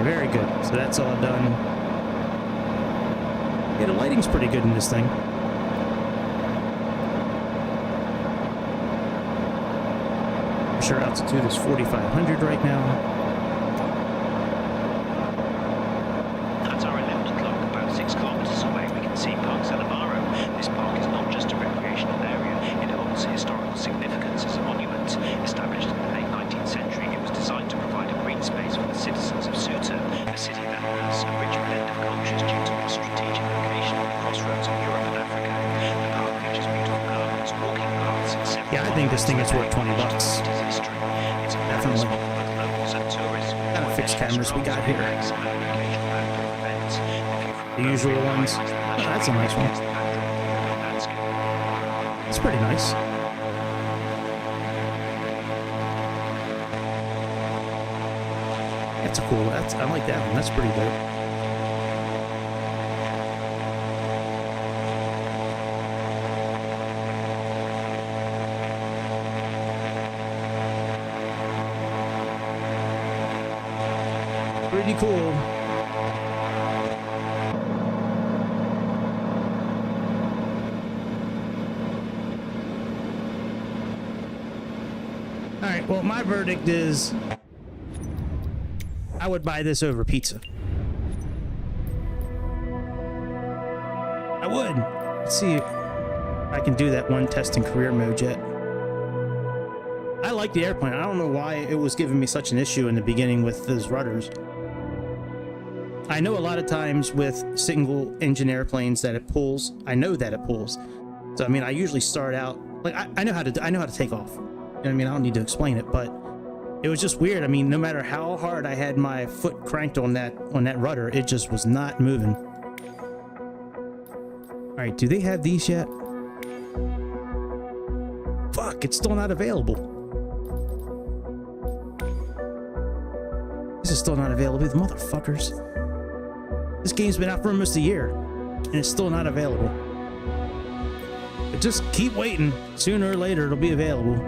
Very good. So that's all done. Yeah, the lighting's pretty good in this thing. Pressure altitude is 4,500 right now. At our 11 o'clock, about 6 kilometers away, we can see Park Salamaro. This park is not just a recreational area, it holds historical significance as a monument. Established in the late 19th century, it was designed to provide a green space for the citizens of Ceuta, a city that has a rich blend of cultures due to its strategic location at the crossroads of Europe and Africa. The park features beautiful gardens, walking paths, and several Yeah, I think this thing is worth 20 bucks. Definitely. Kind of fixed cameras we got here. The usual ones. Oh, that's a nice one. It's pretty nice. That's a cool. I like that one. That's pretty dope. Pretty cool. All right. Well, my verdict is I would buy this over pizza. I would. Let's see if I can do that one test in career mode yet. I like the airplane. I don't know why it was giving me such an issue in the beginning with those rudders. I know a lot of times with single engine airplanes that it pulls. I know that it pulls. So I mean, I usually start out like I know how to take off. You know what I mean? I don't need to explain it, but it was just weird. I mean, no matter how hard I had my foot cranked on that rudder, it just was not moving. All right, do they have these yet? Fuck, it's still not available. This is still not available, the motherfuckers. This game's been out for almost a year, and it's still not available. But just keep waiting. Sooner or later, it'll be available.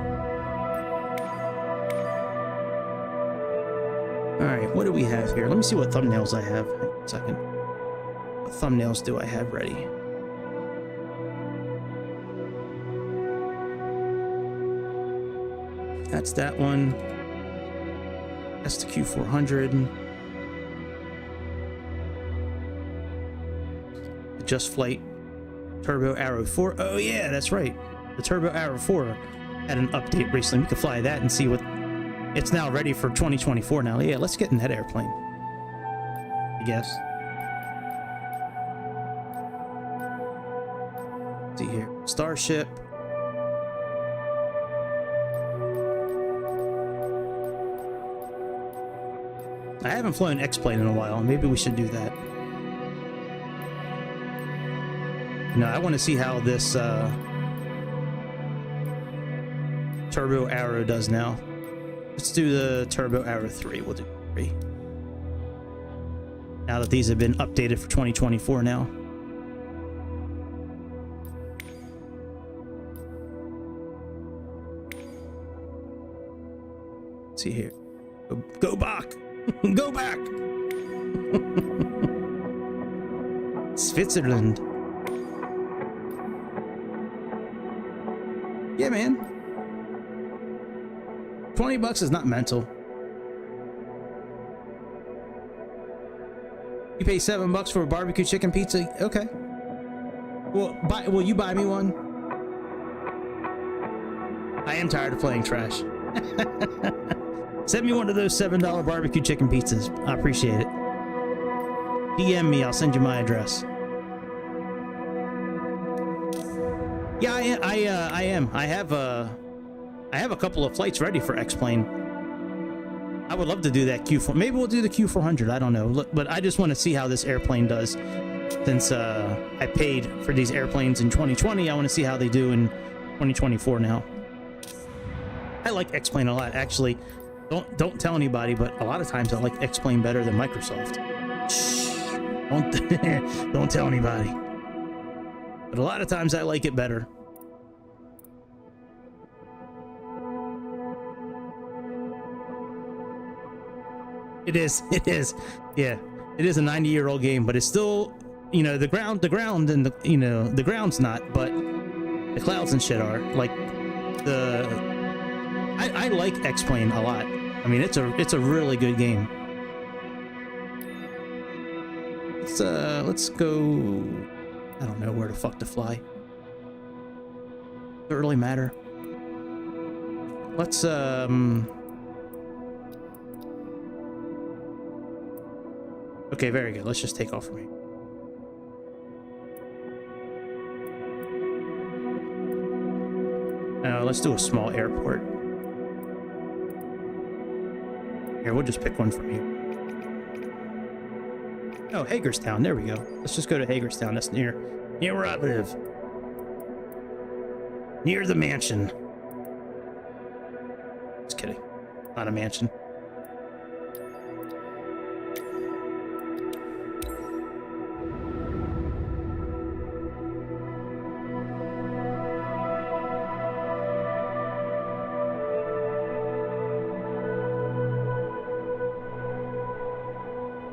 Alright, what do we have here? Let me see what thumbnails I have. Hang on a second. What thumbnails do I have ready? That's that one. That's the Q400. The Just Flight Turbo Arrow 4. Oh yeah, that's right. The Turbo Arrow 4 had an update recently. We could fly that and see what... It's now ready for 2024 now. Yeah, let's get in that airplane, I guess. Let's see here. Starship. I haven't flown X-Plane in a while. Maybe we should do that. No, I want to see how this Turbo Arrow does now. Let's do the Turbo Arrow 3. We'll do 3. Now that these have been updated for 2024 now. Let's see here. Go back! Go back! Switzerland. Yeah, man. $20 is not mental. You pay $7 for a barbecue chicken pizza? Okay. Well, will you buy me one? I am tired of playing trash. Send me one of those $7 barbecue chicken pizzas. I appreciate it. DM me, I'll send you my address. Yeah, I am. I have a couple of flights ready for X-Plane. I would love to do that Q4. Maybe we'll do the Q400. I don't know. Look, but I just want to see how this airplane does. Since I paid for these airplanes in 2020, I want to see how they do in 2024 now. I like X-Plane a lot, actually. Don't tell anybody, but a lot of times I like X-Plane better than Microsoft. Shh, don't tell anybody. But a lot of times I like it better. It is. Yeah, it is a 90-year-old game, but it's still, you know, the ground and the, you know, the ground's not, but the clouds and shit are. Like I like X-Plane a lot. I mean, it's a really good game. Let's go. I don't know where the fuck to fly. Doesn't really matter. Let's Okay, very good. Let's just take off from here. Let's do a small airport. Here, we'll just pick one from here. Oh, Hagerstown. There we go. Let's just go to Hagerstown. That's near where I live. Near the mansion. Just kidding. Not a mansion.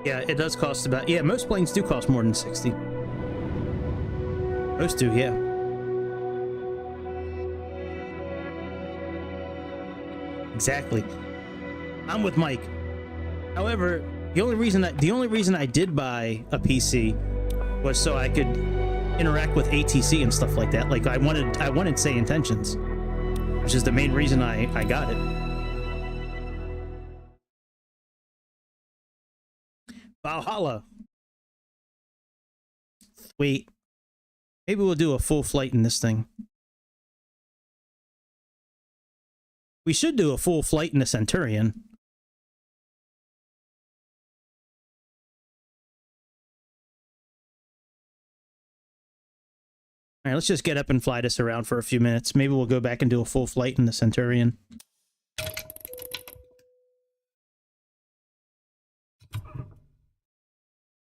Yeah, it does cost about... Yeah, most planes do cost more than 60. Most do, yeah. Exactly. I'm with Mike. However, the only reason I did buy a PC was so I could interact with ATC and stuff like that. Like I wanted Sayintentions, which is the main reason I got it. Valhalla. Sweet. Maybe we'll do a full flight in this thing. We should do a full flight in the Centurion. All right, let's just get up and fly this around for a few minutes. Maybe we'll go back and do a full flight in the Centurion.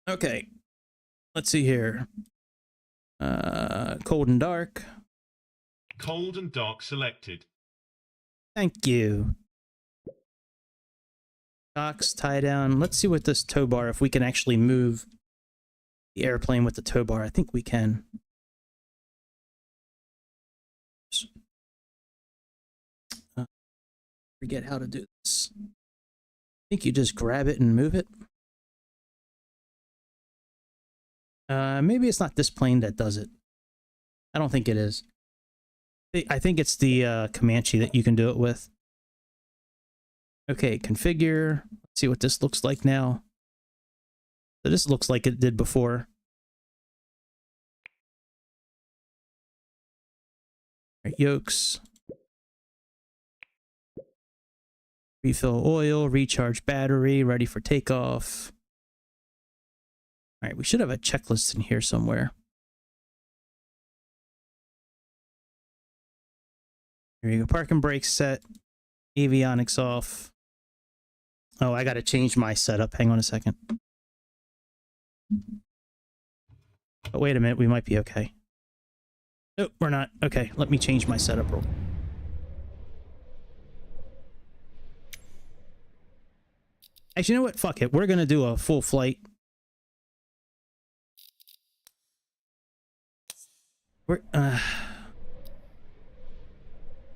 Okay, let's see here. Cold and dark. Cold and dark selected. Thank you. Docks, tie down. Let's see what this tow bar, if we can actually move the airplane with the tow bar. I think we can. Forget how to do this. I think you just grab it and move it. Maybe it's not this plane that does it. I don't think it is. I think it's the Comanche that you can do it with. Okay, configure. Let's see what this looks like now. So this looks like it did before. All right, yokes. Refill oil, recharge battery, ready for takeoff. All right, we should have a checklist in here somewhere. Here you go, parking brakes set, avionics off. Oh, I got to change my setup. Hang on a second. But wait a minute, we might be okay. Nope, we're not. Okay, let me change my setup real quick. Actually, you know what? Fuck it. We're going to do a full flight.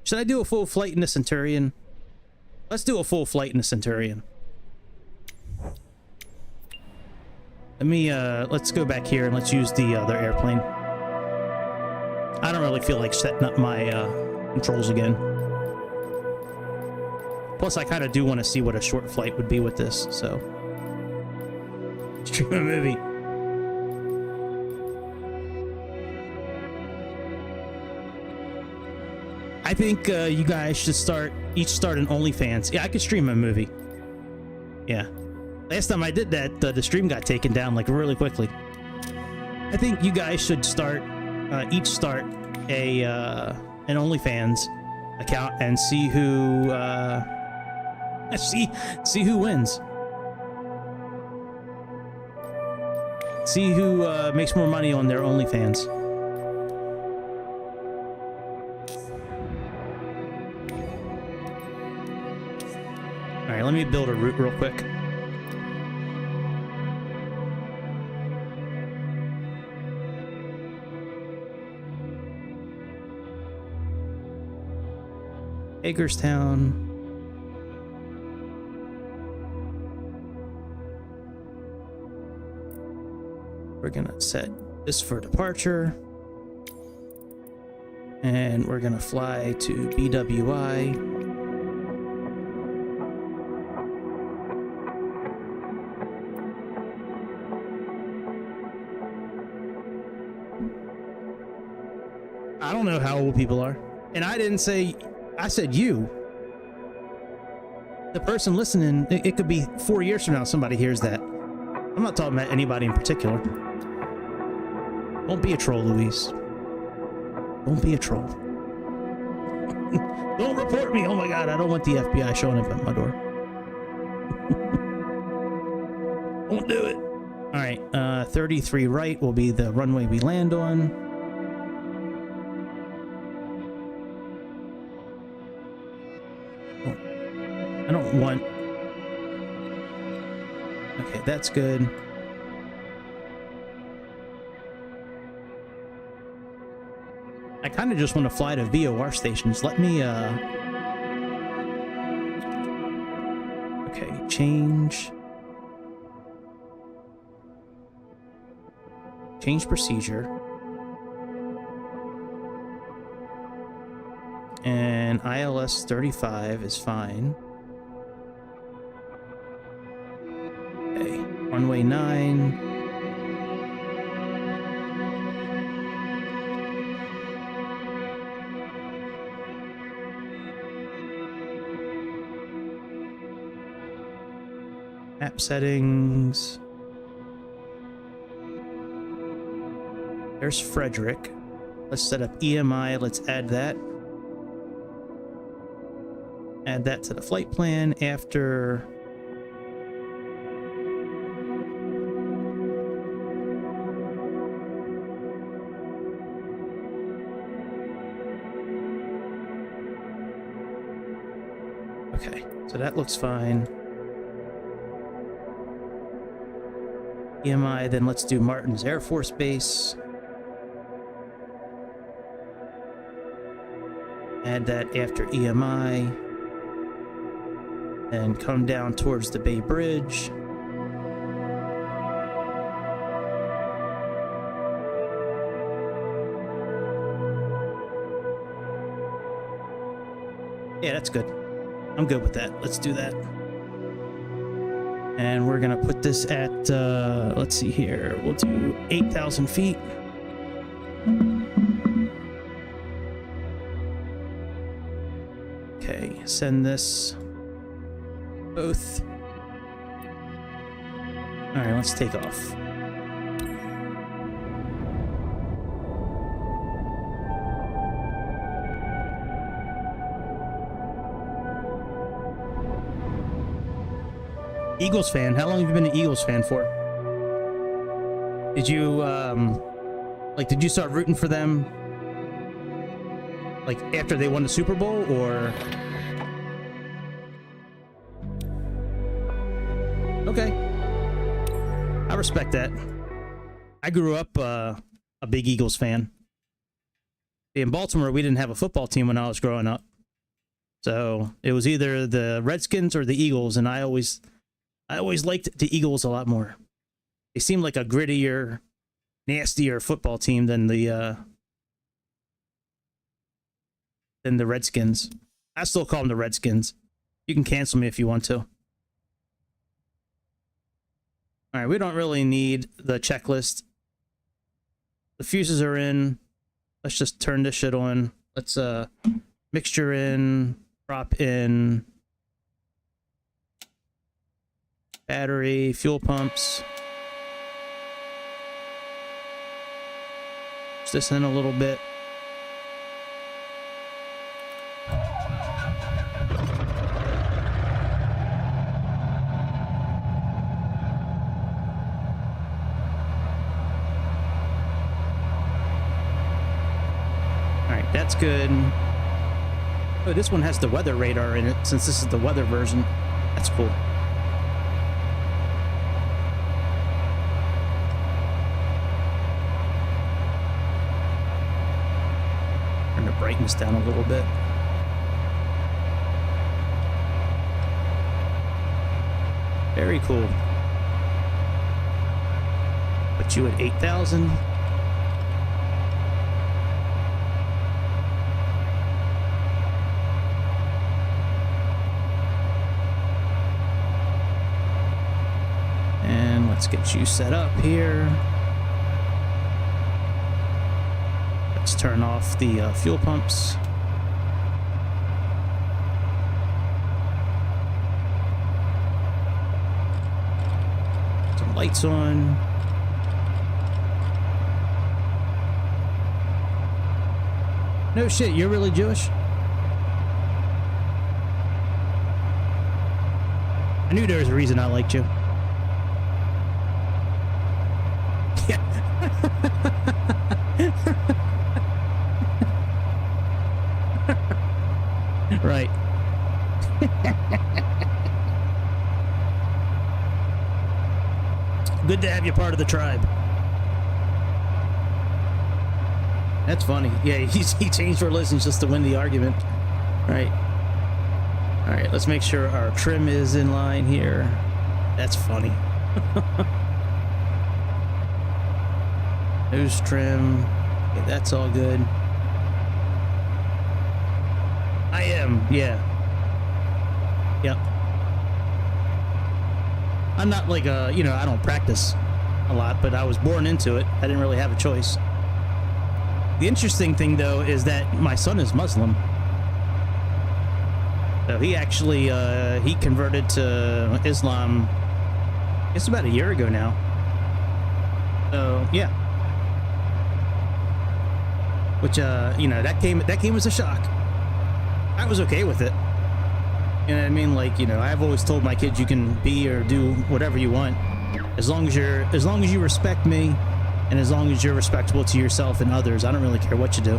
Should I do a full flight in the Centurion? Let's do a full flight in the Centurion. Let's go back here and let's use the other airplane. I don't really feel like setting up my controls again. Plus, I kind of do want to see what a short flight would be with this, so. Stream a movie. I think you guys should each start an OnlyFans. Yeah, I could stream a movie. Yeah. Last time I did that, the stream got taken down like really quickly. I think you guys should each start an OnlyFans account and see who see who wins. See who makes more money on their OnlyFans. All right, let me build a route real quick. Hagerstown. We're gonna set this for departure. And we're gonna fly to BWI. I don't know how old people are. And I didn't say, I said you. The person listening, it could be 4 years from now somebody hears that. I'm not talking about anybody in particular. Don't be a troll, Luis. Don't be a troll. Don't report me. Oh my God, I don't want the FBI showing up at my door. Don't do it. All right, 33 right will be the runway we land on. I don't want... Okay, that's good. I kind of just want to fly to VOR stations. Let me, Okay, change procedure. And ILS 35 is fine. Okay, runway 9. App settings. There's Frederick. Let's set up EMI. Let's add that. Add that to the flight plan after. Okay, so that looks fine. EMI, then let's do Martin's Air Force Base. Add that after EMI. and come down towards the Bay Bridge. Yeah, that's good. I'm good with that. Let's do that. And we're gonna put this at, let's see here. We'll do 8,000 feet. Okay, send this both. All right, let's take off. Eagles fan. How long have you been an Eagles fan for? Did you, did you start rooting for them, like, after they won the Super Bowl, or? Okay. I respect that. I grew up a big Eagles fan. In Baltimore, we didn't have a football team when I was growing up. So it was either the Redskins or the Eagles, and I always liked the Eagles a lot more. They seemed like a grittier, nastier football team than the Redskins. I still call them the Redskins. You can cancel me if you want to. All right, we don't really need the checklist. The fuses are in. Let's just turn this shit on. Let's mixture in, prop in. Battery, fuel pumps. Push this in a little bit. Alright, that's good. Oh, this one has the weather radar in it, since this is the weather version. That's cool. Brightness down a little bit. Very cool. Put you at 8,000. And let's get you set up here. Let's turn off the fuel pumps. Some lights on. No shit, you're really Jewish? I knew there was a reason I liked you. Yeah. Right. Good to have you part of the tribe. That's funny. Yeah, he changed religions just to win the argument. Right. All right, let's make sure our trim is in line here. That's funny. Nose trim. Okay, that's all good. I am, yeah. Yep. I'm not like I don't practice a lot, but I was born into it. I didn't really have a choice. The interesting thing, though, is that my son is Muslim. So he actually, he converted to Islam, I guess about a year ago now. So, yeah. Which, that came as a shock. I was okay with it. You know what I mean? Like, I've always told my kids you can be or do whatever you want, as long as you respect me, and as long as you're respectable to yourself and others. I don't really care what you do.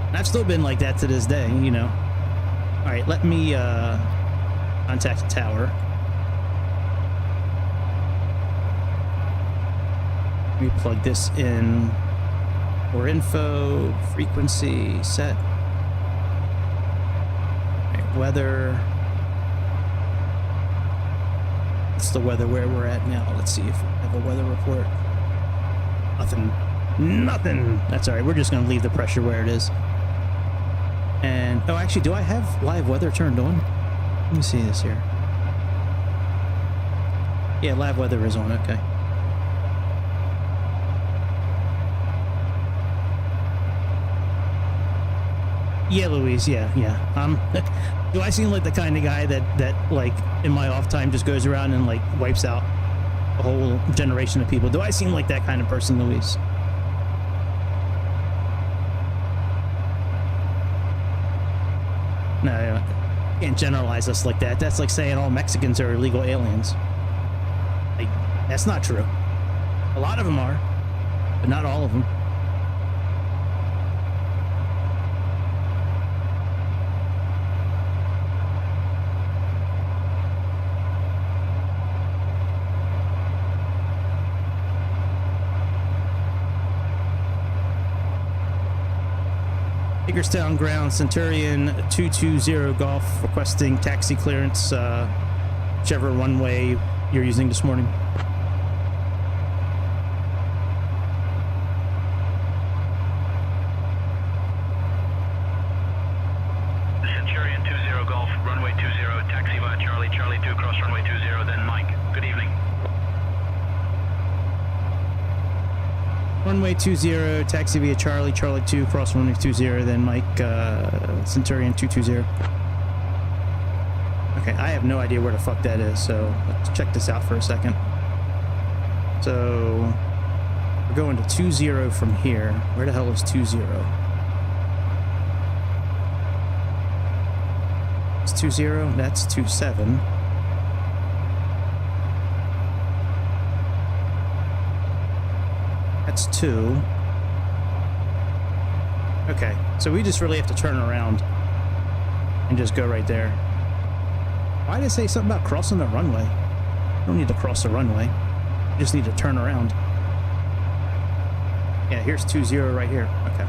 And I've still been like that to this day, All right, let me contact the tower. Let me plug this in. More info, frequency set. Weather. It's the weather where we're at now. Let's see if we have a weather report. Nothing. That's all right. We're just going to leave the pressure where it is. And, oh, actually, do I have live weather turned on? Let me see this here. Yeah, live weather is on. Okay. Yeah, Louise. Yeah. Do I seem like the kind of guy that like in my off time just goes around and like wipes out a whole generation of people? Do I seem like that kind of person, Louise? No, you can't generalize us like that. That's like saying all Mexicans are illegal aliens. Like, that's not true. A lot of them are, but not all of them. Hagerstown ground, Centurion 220 Golf requesting taxi clearance, whichever runway you're using this morning. Centurion 20 Golf, runway 20, taxi via Charlie, Charlie 2, cross runway 20, then Mike. Good evening. Runway 20, taxi via Charlie, Charlie 2, cross runway 20, then Mike, Centurion 220. Okay, I have no idea where the fuck that is, so let's check this out for a second. So, we're going to 20 from here. Where the hell is 20? It's 20, that's 27. That's 2. Okay, so we just really have to turn around and just go right there. Why did it say something about crossing the runway? You don't need to cross the runway. You just need to turn around. Yeah, here's 20 right here. Okay.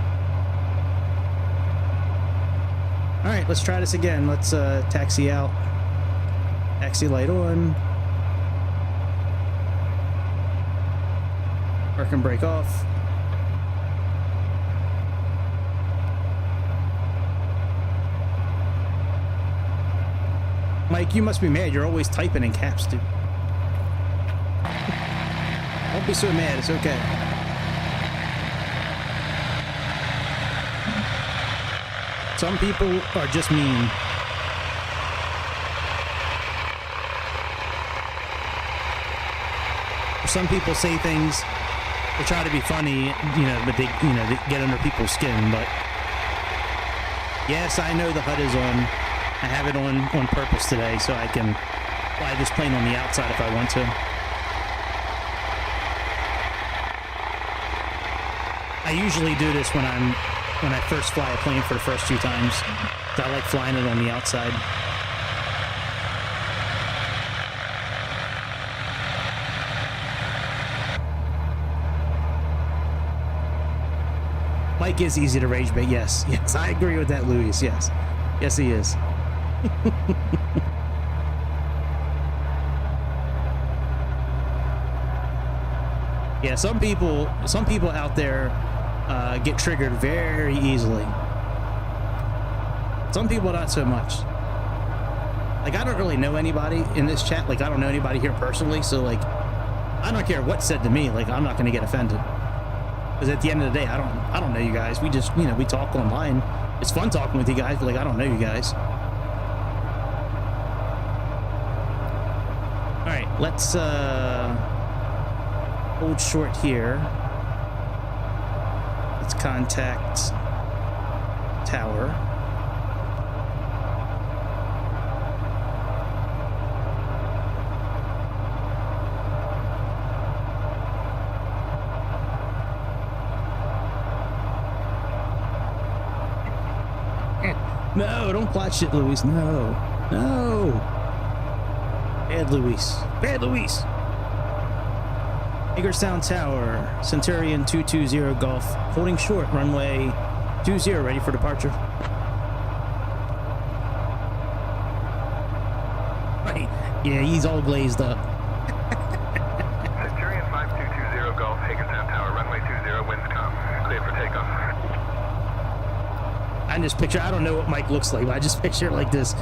Alright, let's try this again. Let's taxi out. Taxi light on. Park and brake off. Mike, you must be mad. You're always typing in caps, dude. Don't be so mad. It's okay. Some people are just mean. Some people say things, they try to be funny, but they get under people's skin. But yes, I know the HUD is on. I have it on purpose today, so I can fly this plane on the outside if I want to. I usually do this when I first fly a plane for the first few times. I like flying it on the outside. Mike is easy to rage bait. Yes, I agree with that, Louis. Yes, he is. Yeah, some people out there get triggered very easily. Some people not so much. Like, I don't really know anybody in this chat. Like, I don't know anybody here personally, so like, I don't care what's said to me. Like, I'm not going to get offended. Because at the end of the day, I don't know you guys. We just, we talk online. It's fun talking with you guys, but like, I don't know you guys. All right, let's hold short here. Let's contact tower. No, don't plot shit, Luis. No. Bad Luis. Hagerstown Tower, Centurion 220 Golf, holding short, runway 20, ready for departure. Yeah, he's all glazed up. Centurion 5220 Golf, Hagerstown Tower, runway 20, winds calm, clear for takeoff. I just picture, I don't know what Mike looks like, but I just picture like this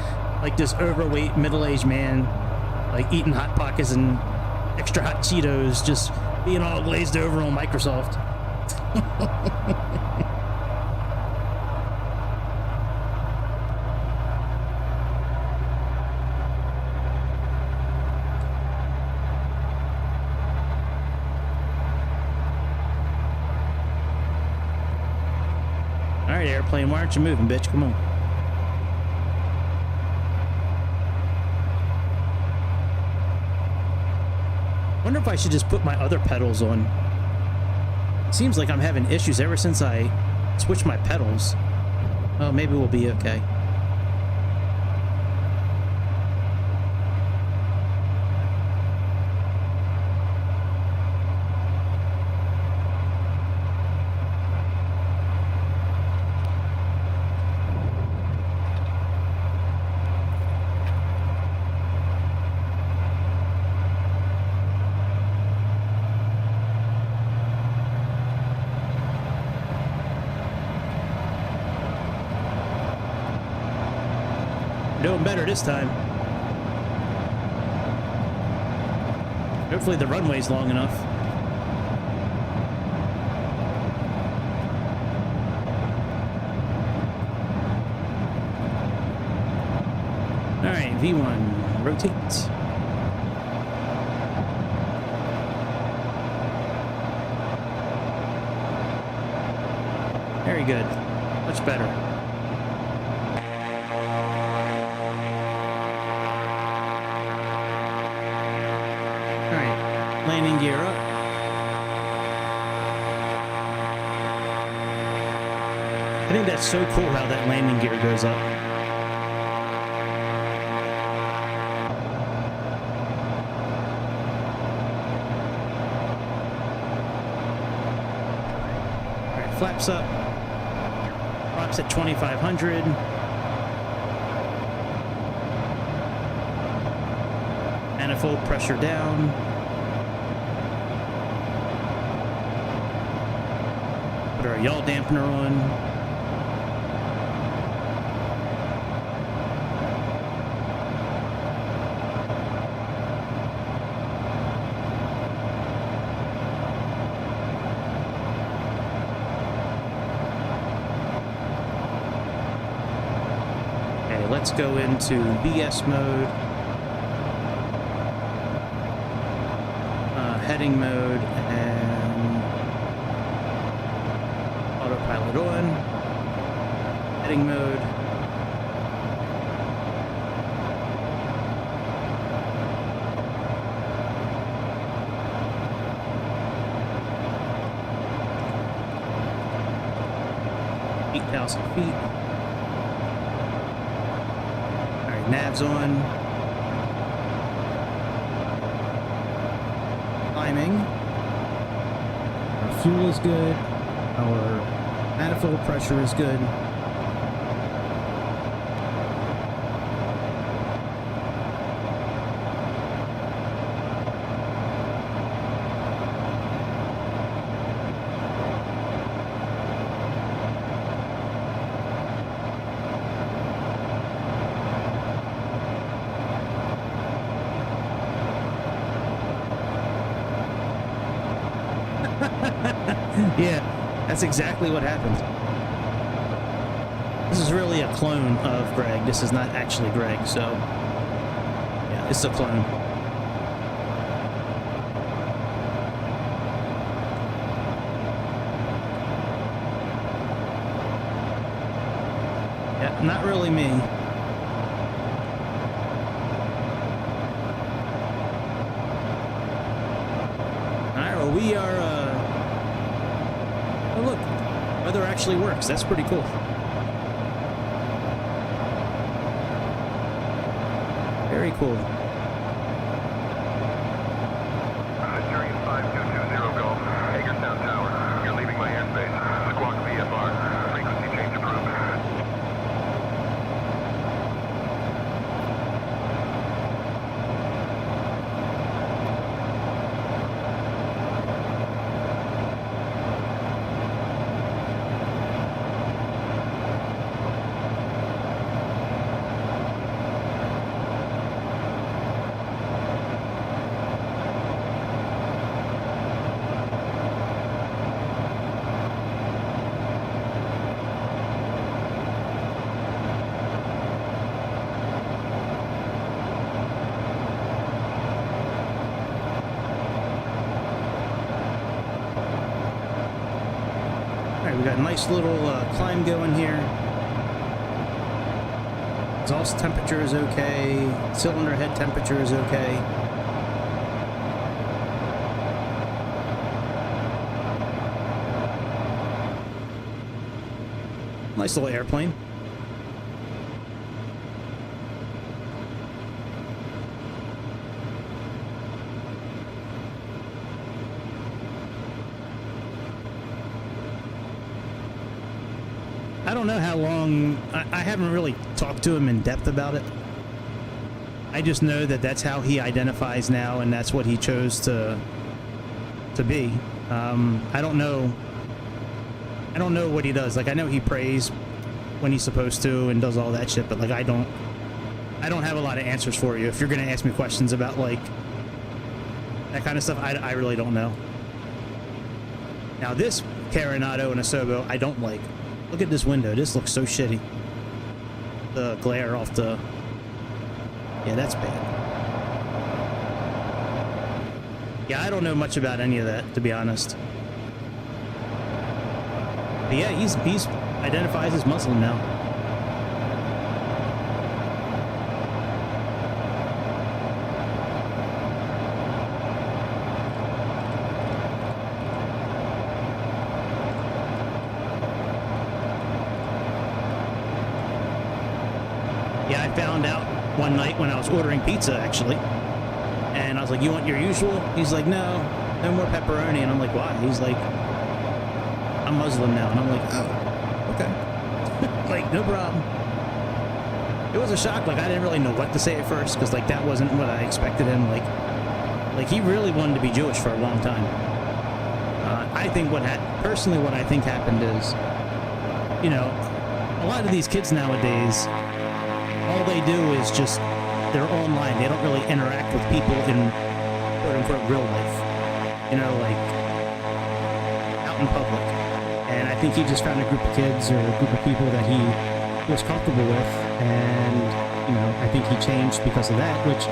overweight middle-aged man, like eating Hot Pockets and extra hot Cheetos, just being all glazed over on Microsoft. All right, airplane, why aren't you moving, bitch? Come on. Wonder if I should just put my other pedals on. It seems like I'm having issues ever since I switched my pedals. Oh, maybe we'll be okay. Doing better this time. Hopefully the runway's long enough. All right, V1, rotate. Very good. Much better. Landing gear up. I think that's so cool how that landing gear goes up. All right, flaps up. Props at 2,500. Manifold pressure down. Put our yaw dampener on. Okay, let's go into BS mode. Heading mode and autopilot on. Heading mode. feet. All right, nav's on. Climbing. Our fuel is good. Our manifold pressure is good. Yeah, that's exactly what happened. This is really a clone of Greg. This is not actually Greg, so yeah, it's a clone. Yeah, not really me. Alright, well, we are oh look, weather actually works. That's pretty cool. Very cool. Centurion 5220 Golf, Hagerstown Tower. You're leaving my airspace. Squawk VFR. Frequency change approved. got a nice little climb going here. Exhaust temperature is okay. Cylinder head temperature is okay. Nice little airplane. I don't know how long. I haven't really talked to him in depth about it. I just know that that's how he identifies now, and that's what he chose to be. I don't know. I don't know what he does. Like, I know he prays when he's supposed to and does all that shit, but like I don't have a lot of answers for you. If you're gonna ask me questions about like that kind of stuff, I really don't know. Now this Carenado and Asobo, I don't like. Look at this window. This looks so shitty. The glare off the... Yeah, that's bad. Yeah, I don't know much about any of that, to be honest. But yeah, he's identifies as Muslim now. Yeah, I found out one night when I was ordering pizza, actually. And I was like, you want your usual? He's like, no more pepperoni. And I'm like, why? He's like, I'm Muslim now. And I'm like, oh, okay. Like, no problem. It was a shock. Like, I didn't really know what to say at first, because, like, that wasn't what I expected him. Like he really wanted to be Jewish for a long time. I think personally what I think happened is, you know, a lot of these kids nowadays, all they do is just, they're online. They don't really interact with people in quote-unquote real life. You know, like, out in public. And I think he just found a group of kids or a group of people that he was comfortable with. And, you know, I think he changed because of that, which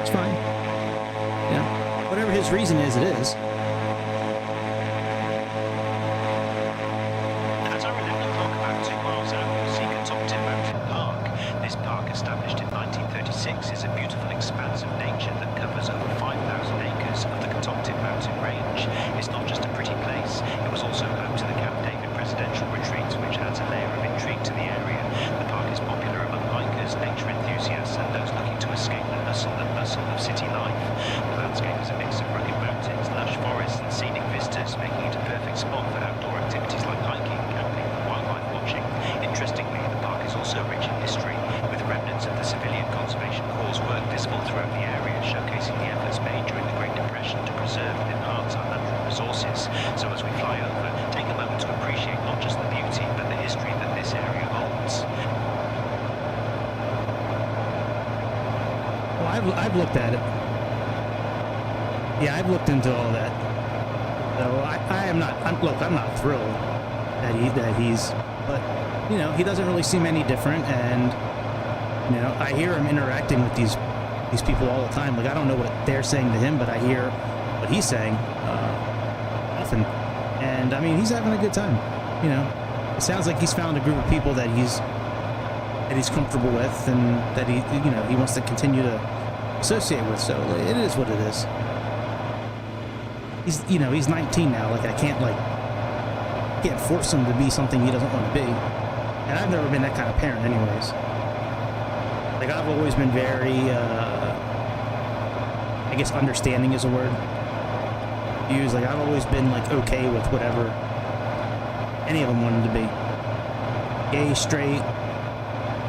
is fine. You know, whatever his reason is, it is. At our 11 o'clock, about 2 miles out, you'll see CT210N Park. This park, established in 1936, is a beautiful expanse of nature that covers over 5,000 acres of the Catoctin mountain range. It's not just a pretty place, it was also home to the Camp David presidential retreat, which adds a layer of intrigue to the area. The park is popular among hikers, nature enthusiasts, and those looking to escape the hustle and bustle of city life. The landscape is a mix of rugged mountains, lush forests, and scenic vistas, making it a perfect spot for outdoor activities like hiking, camping, and wildlife watching. Interestingly, the park is also rich in history, with remnants of the Civilian Conservation Corps' work visible throughout the area, showcasing the efforts made during the Great Depression to preserve and enhance our natural resources. So as we fly over, take a moment to appreciate not just the beauty, but the history that this area holds. Well, I've looked at it. Yeah, I've looked into all that. So I'm not thrilled that he's, but you know, he doesn't really seem any different, and you know, I hear him interacting with these people all the time. Like, I don't know what they're saying to him, but I hear what he's saying often, and I mean, he's having a good time. You know, it sounds like he's found a group of people that he's comfortable with, and that he wants to continue to associate with. So it is what it is. He's 19 now. Like, I can't force him to be something he doesn't want to be. And I've never been that kind of parent anyways. Like, I've always been very, I guess understanding is a word used. Like, I've always been, like, okay with whatever any of them wanted to be. Gay, straight,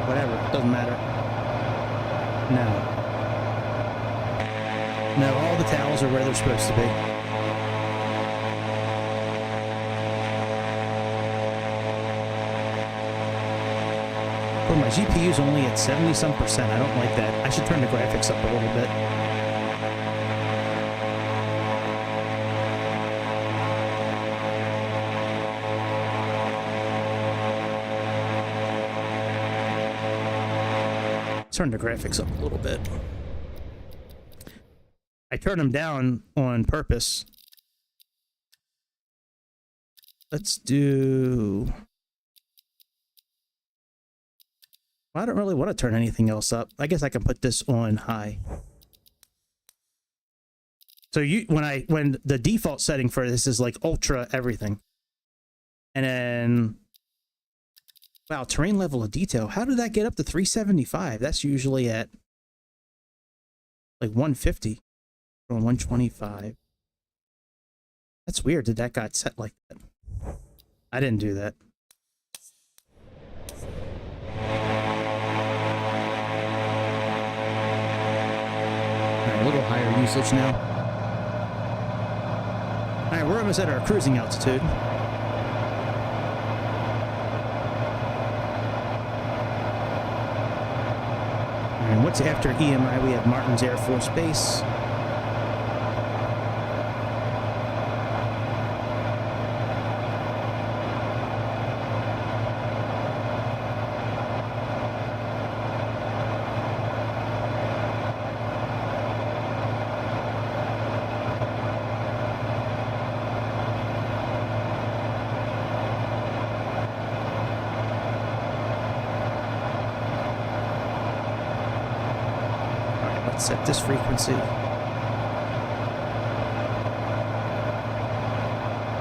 whatever. Doesn't matter. No, all the towels are where they're supposed to be. Oh, my GPU's only at 70-some%. I don't like that. I should turn the graphics up a little bit. Turn the graphics up a little bit. I turned them down on purpose Let's do... Well, I don't really want to turn anything else up. I guess I can put this on high. So when the default setting for this is like ultra everything. And then, wow, terrain level of detail. How did that get up to 375? That's usually at like 150 or 125. That's weird that that got set like that. I didn't do that. All right, a little higher usage now. All right, we're almost at our cruising altitude. And what's after EMI? We have Martin's Air Force Base. Set this frequency.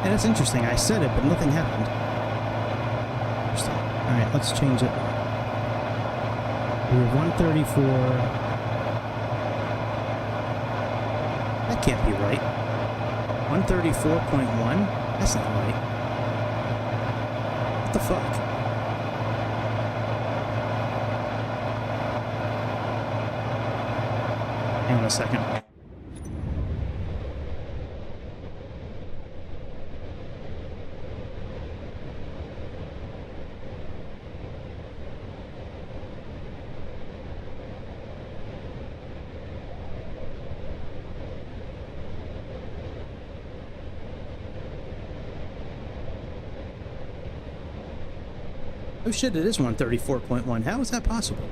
And it's interesting. I said it, but nothing happened. Interesting. All right, let's change it. We're 134. That can't be right. 134.1? That's not right. What the fuck? Hang on a second. Oh shit, it is 134.1. How is that possible?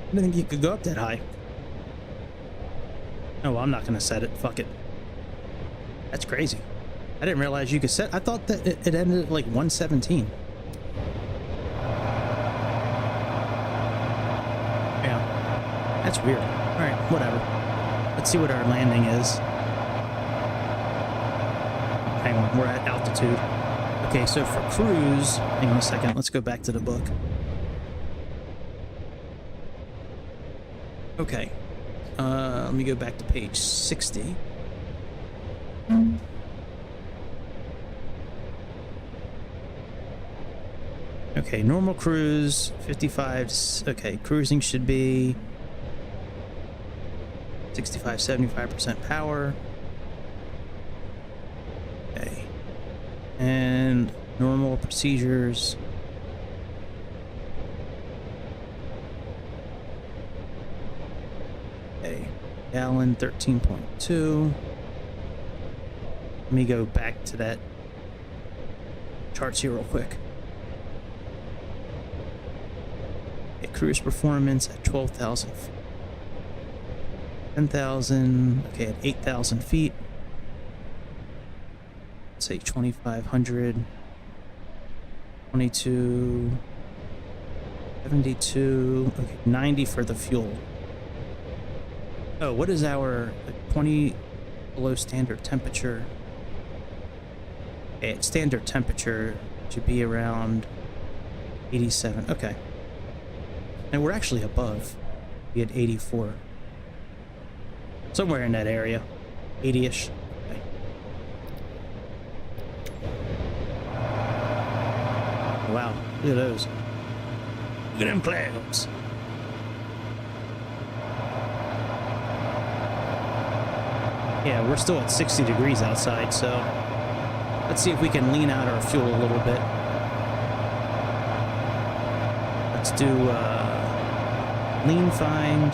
I didn't think you could go up that high. Oh, well, I'm not going to set it. Fuck it. That's crazy. I didn't realize you could set... I thought that it ended at like 117. Yeah. That's weird. Alright, whatever. Let's see what our landing is. Hang on, we're at altitude. Okay, so for cruise... Hang on a second. Let's go back to the book. Okay, let me go back to page 60. Okay, normal cruise, 55, okay, cruising should be 65, 75% power. Okay, and normal procedures. Gallon 13.2. Let me go back to that charts here real quick. Okay, cruise performance at 12,000. 10,000. Okay, at 8,000 feet. Let's say 2,500. 22. 72. Okay, 90 for the fuel. Oh, what is our 20 below standard temperature? Okay, at standard temperature should be around 87. Okay. And we're actually above. We had 84. Somewhere in that area. 80-ish. Okay. Wow, look at those. Look at them clouds. Yeah, we're still at 60 degrees outside, so let's see if we can lean out our fuel a little bit. Let's do lean find.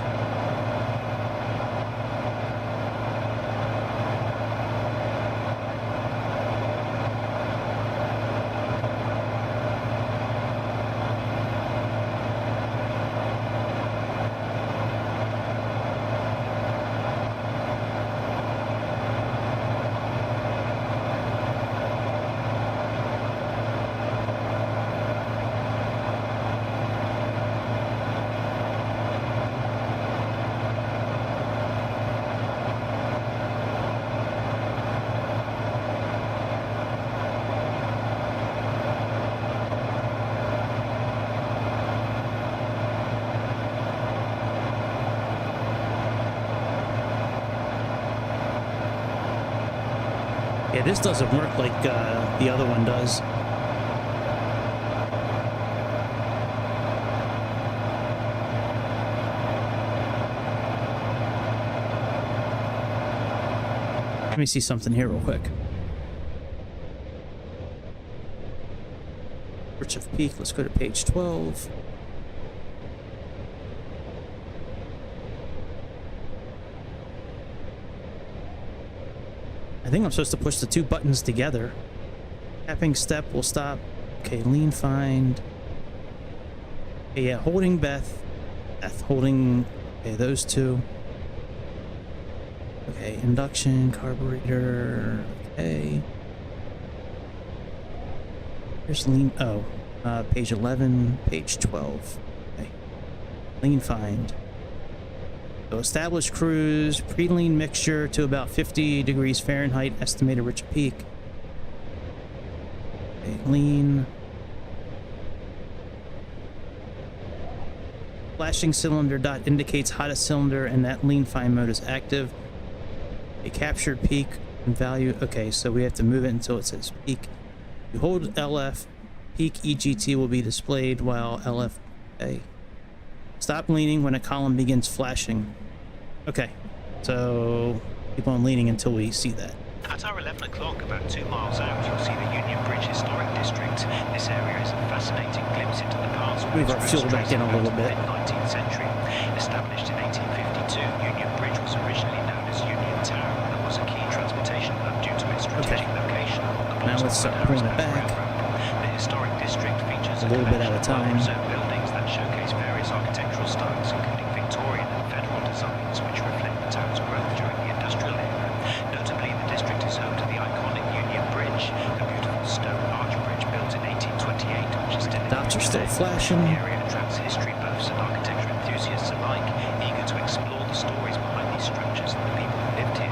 Yeah, this doesn't work like the other one does. Let me see something here real quick. Search of peak. Let's go to page 12. I think I'm supposed to push the two buttons together. Tapping step will stop. Okay, lean find. Okay, yeah, holding Beth, holding. Okay, those two. Okay, induction, carburetor. Okay. Here's lean. Oh, page 11, page 12. Okay. Lean find. So establish cruise, pre-lean mixture to about 50 degrees Fahrenheit, estimated rich peak. Okay, lean. Flashing cylinder dot indicates hottest cylinder and that lean find mode is active. A captured peak and value. Okay, so we have to move it until it says peak. You hold LF, peak EGT will be displayed while LF. Okay. Stop leaning when a column begins flashing. Okay, so keep on leaning until we see that. At our 11 o'clock, about 2 miles out, you'll see the Union Bridge Historic District. This area is a fascinating glimpse into the past. Move our fuel back in a little bit. Mid-19th century. Established in 1852, Union Bridge was originally known as Union Town and was a key transportation hub due to its strategic location along the Now let's start pulling it back. The historic district features a little bit at a time. Buildings that showcase various architectural styles, including Victorian and federal designs, which reflect the town's growth during the industrial era. Notably, the district is home to the iconic Union Bridge, a beautiful stone arch bridge built in 1828, which is still in Dots are still use. flashing. The area attracts history buffs and architecture enthusiasts alike, eager to explore the stories behind these structures and the people who lived here.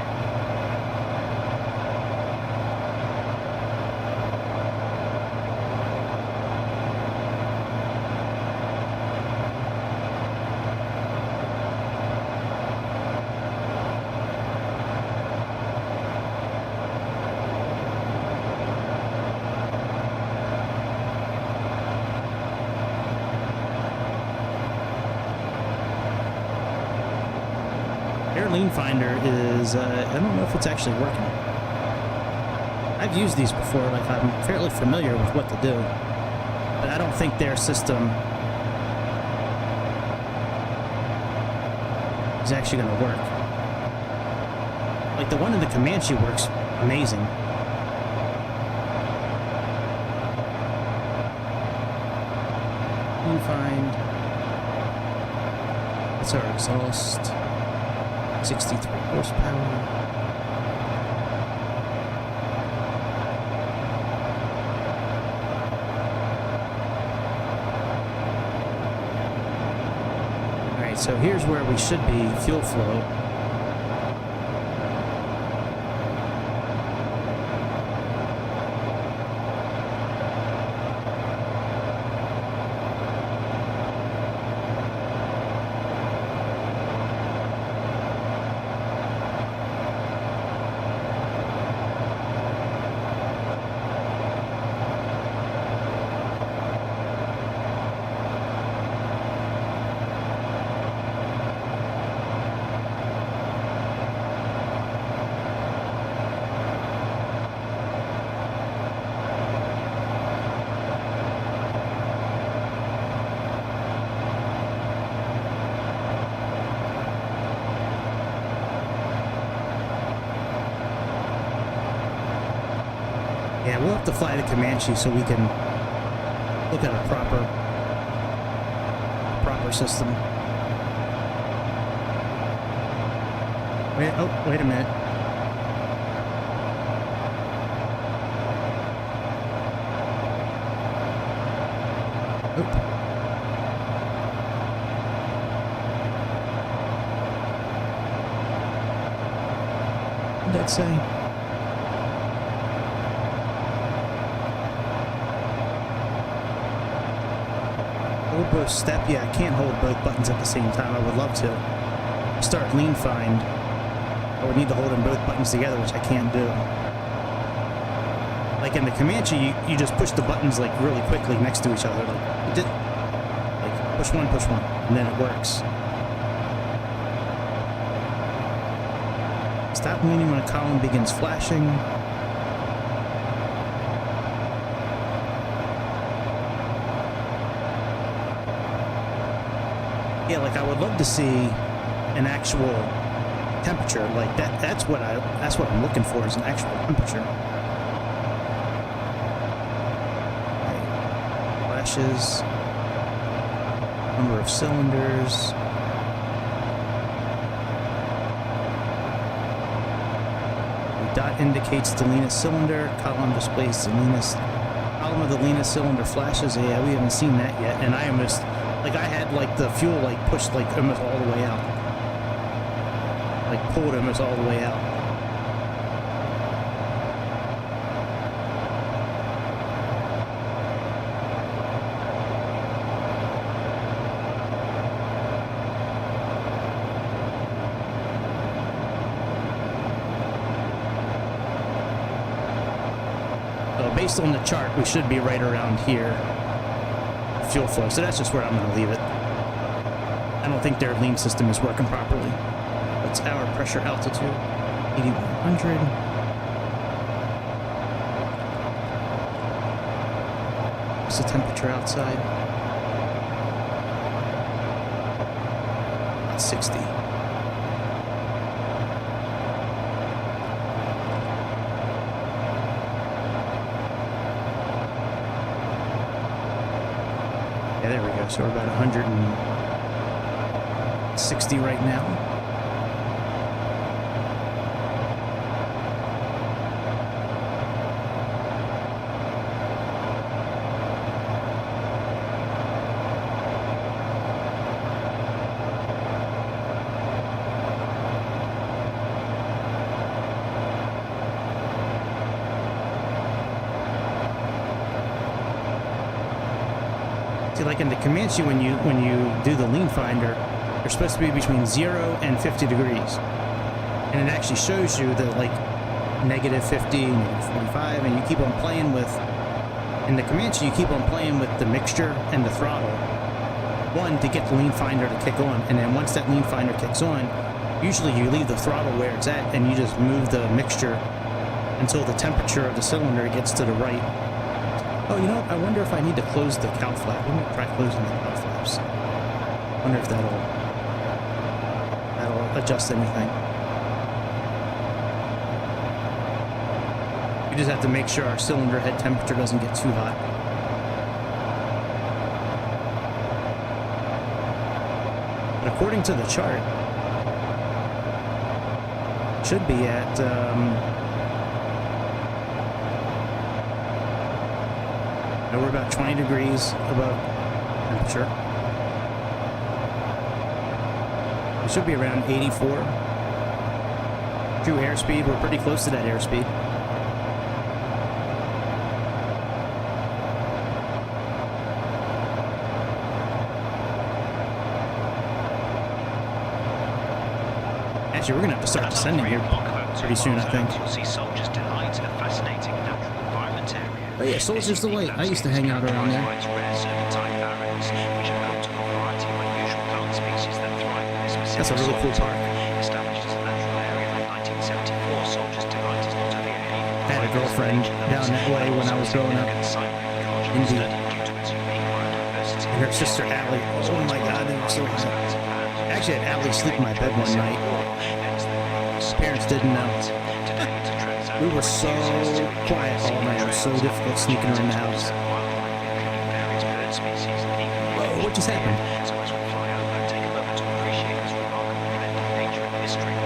Lean finder is, I don't know if it's actually working. I've used these before, like I'm fairly familiar with what to do, but I don't think their system is actually going to work. Like the one in the Comanche works amazing. Lean find. That's our exhaust. 63 horsepower. Alright, so here's where we should be, fuel flow. Yeah, we'll have to fly the Comanche so we can look at a proper system. Wait a minute. Oop. What did that say? Both step, yeah, I can't hold both buttons at the same time. I would love to. Start lean find. I would need to hold them both buttons together, which I can't do. like in the Comanche, you just push the buttons like really quickly next to each other. Like push one, and then it works. Stop leaning when a column begins flashing. Yeah, like I would love to see an actual temperature like that. That's what I'm looking for, is an actual temperature. Okay. Flashes, number of cylinders. The dot indicates the leanest cylinder. Column displays the leanest. Column of the leanest cylinder flashes. Yeah, we haven't seen that yet, and I almost. Like I had like the fuel like pushed like almost all the way out. Like pulled almost all the way out. So based on the chart, we should be right around here. Fuel flow, so that's just where I'm going to leave it. I don't think their lean system is working properly. What's our pressure altitude? 8100. What's the temperature outside? About 60. There we go. So we're about 160 right now. Like in the Comanche, when you do the lean finder, you're supposed to be between 0 and 50 degrees, and it actually shows you the like negative 50, negative 45, and you keep on playing with. In the Comanche, you keep on playing with the mixture and the throttle. One, to get the lean finder to kick on, and then once that lean finder kicks on, usually you leave the throttle where it's at, and you just move the mixture until the temperature of the cylinder gets to the right. Oh, you know what? I wonder if I need to close the cowl flap. Let me try closing the cowl flaps. I wonder if that'll adjust anything. We just have to make sure our cylinder head temperature doesn't get too hot. But according to the chart, it should be at we're about 20 degrees above temperature. It should be around 84. True airspeed, we're pretty close to that airspeed. Actually, we're going to have to start descending here pretty soon, I think. You'll see Soldiers Delight, a fascinating natural environment area. Oh yeah, Soldiers Delight. I used to hang out around there. That's a really cool park. Established as a natural area in 1974, Soldiers Delight is not only a I had a girlfriend down that way when I was growing up. Indeed. And her sister Allie. Oh my God, they were so hot. I actually had Allie sleep in my bed one night. Parents didn't know. We were so quiet all night. It was so difficult sneaking around the house. Whoa, what just happened? So as we fly over, take a moment to appreciate this remarkable blend of nature and history.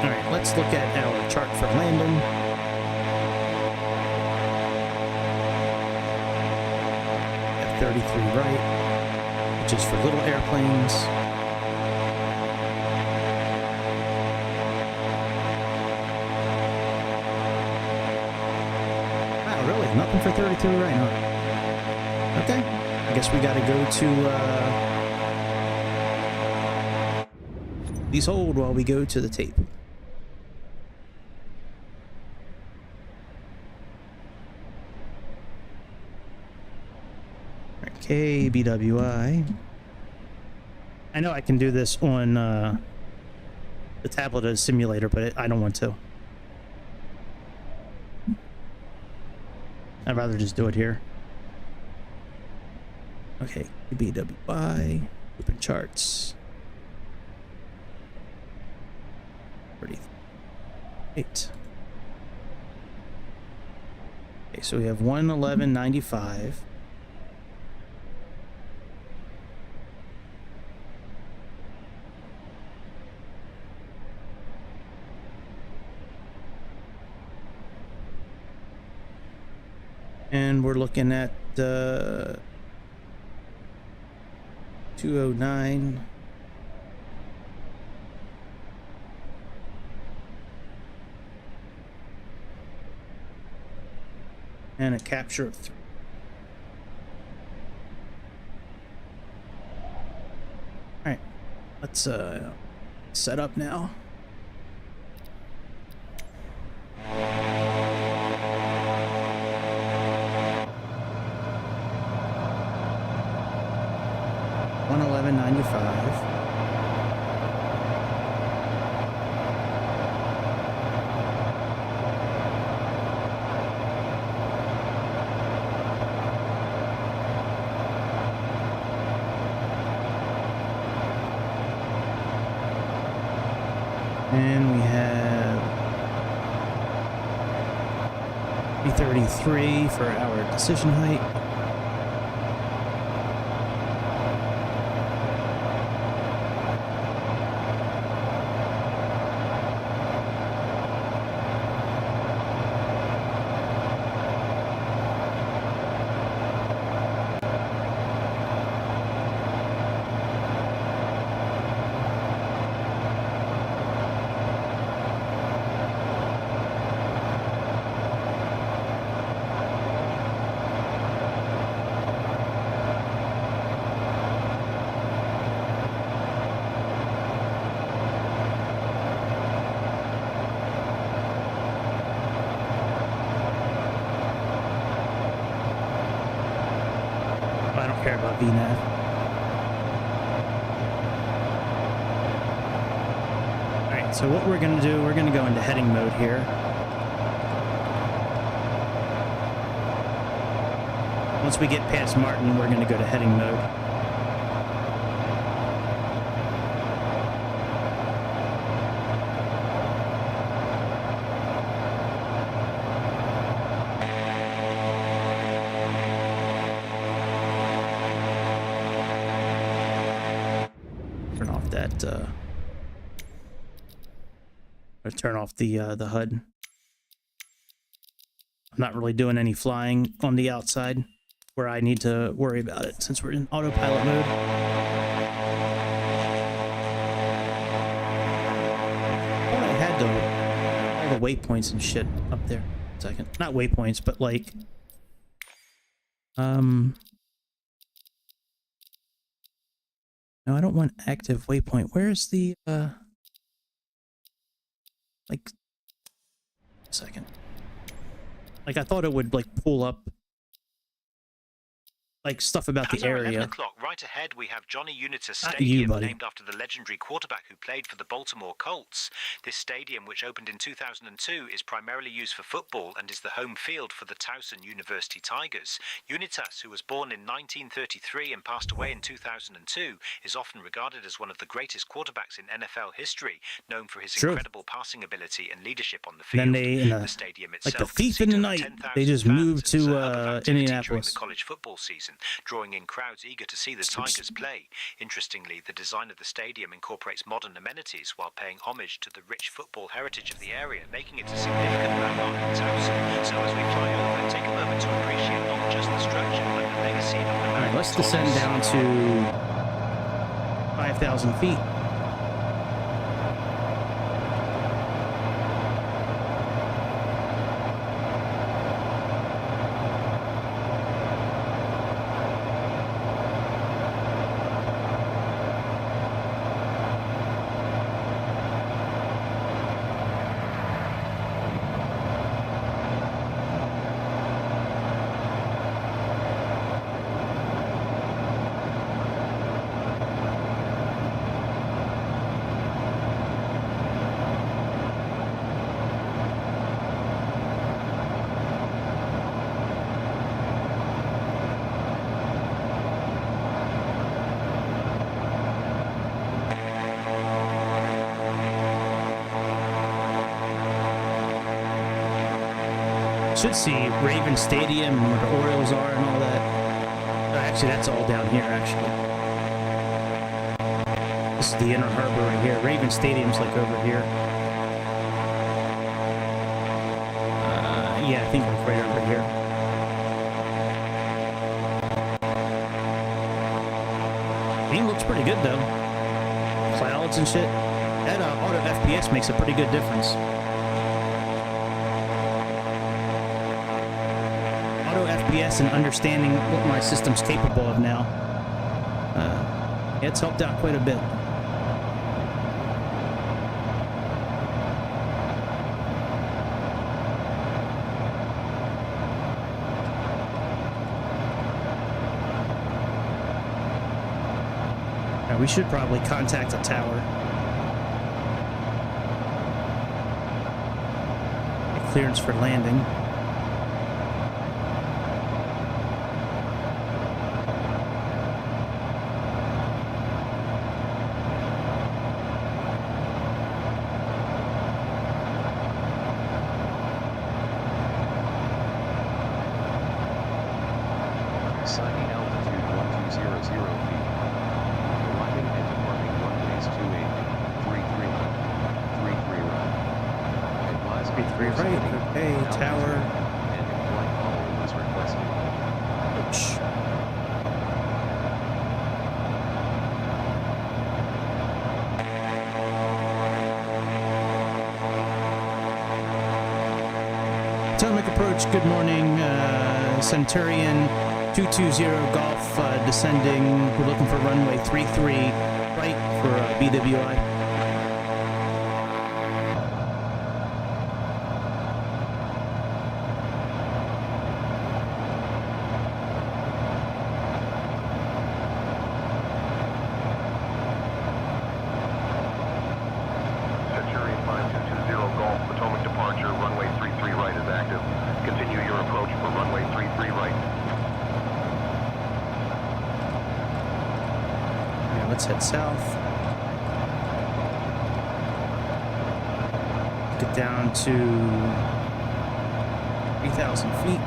Alright, let's look at our chart for landing. F-33 right, which is for little airplanes. Really? Nothing for 32 right now. Okay. I guess we gotta go to, please hold while we go to the tape. KBWI. I know I can do this on the tablet as simulator, but I don't want to. I'd rather just do it here. Okay, KBWI, open charts. 38. Okay, so we have 111.95. And we're looking at 209. And a capture of 3. All right, let's set up now. $111.95. And we have 333 for our decision height. I don't care about VNAV. Alright, so what we're going to do, we're going to go into heading mode here. Once we get past Martin, we're going to go to heading mode. Turn off the HUD. I'm not really doing any flying on the outside where I need to worry about it since we're in autopilot mode. I thought I had all the waypoints and shit up there. Second, not waypoints, but like no, I don't want active waypoint. Where's the like a second. Like I thought it would like pull up like stuff about the area. 11 o'clock, right ahead, we have Johnny Unitas Stadium, named after the legendary quarterback who played for the Baltimore Colts. This stadium, which opened in 2002, is primarily used for football and is the home field for the Towson University Tigers. Unitas, who was born in 1933 and passed away in 2002, is often regarded as one of the greatest quarterbacks in NFL history, known for his incredible passing ability and leadership on the field. Then they, the stadium itself, like the thief in the night, they just moved to Indianapolis during the college football season, drawing in crowds eager to see the Tigers play. Interestingly, the design of the stadium incorporates modern amenities while paying homage to the rich football heritage of the area, making it a significant landmark in Towson. So as we fly over, take a moment to appreciate not just the structure, but the legacy of the man. Alright, let's descend down to 5,000 feet. Should see Raven Stadium and where the Orioles are and all that. Actually, that's all down here, actually. This is the inner harbor right here. Raven Stadium's like over here. Yeah, I think like right over here. Game looks pretty good though. Clouds and shit. That auto FPS makes a pretty good difference. Auto FPS and understanding what my system's capable of now. It's helped out quite a bit. Now we should probably contact a tower. Get clearance for landing. Signing altitude 1200 feet. Arriving and departing runways 28, 33 right. Advise 33 right, okay, tower. And flight following is requested. Oops. Potomac approach, good morning. Centurion 220 Golf descending. We're looking for runway 33 right for BWI. Centurion 5220 Golf, Potomac departure, runway 33 right is active. Continue your approach for runway 33 right. Yeah, let's head south. Get down to 3,000 feet.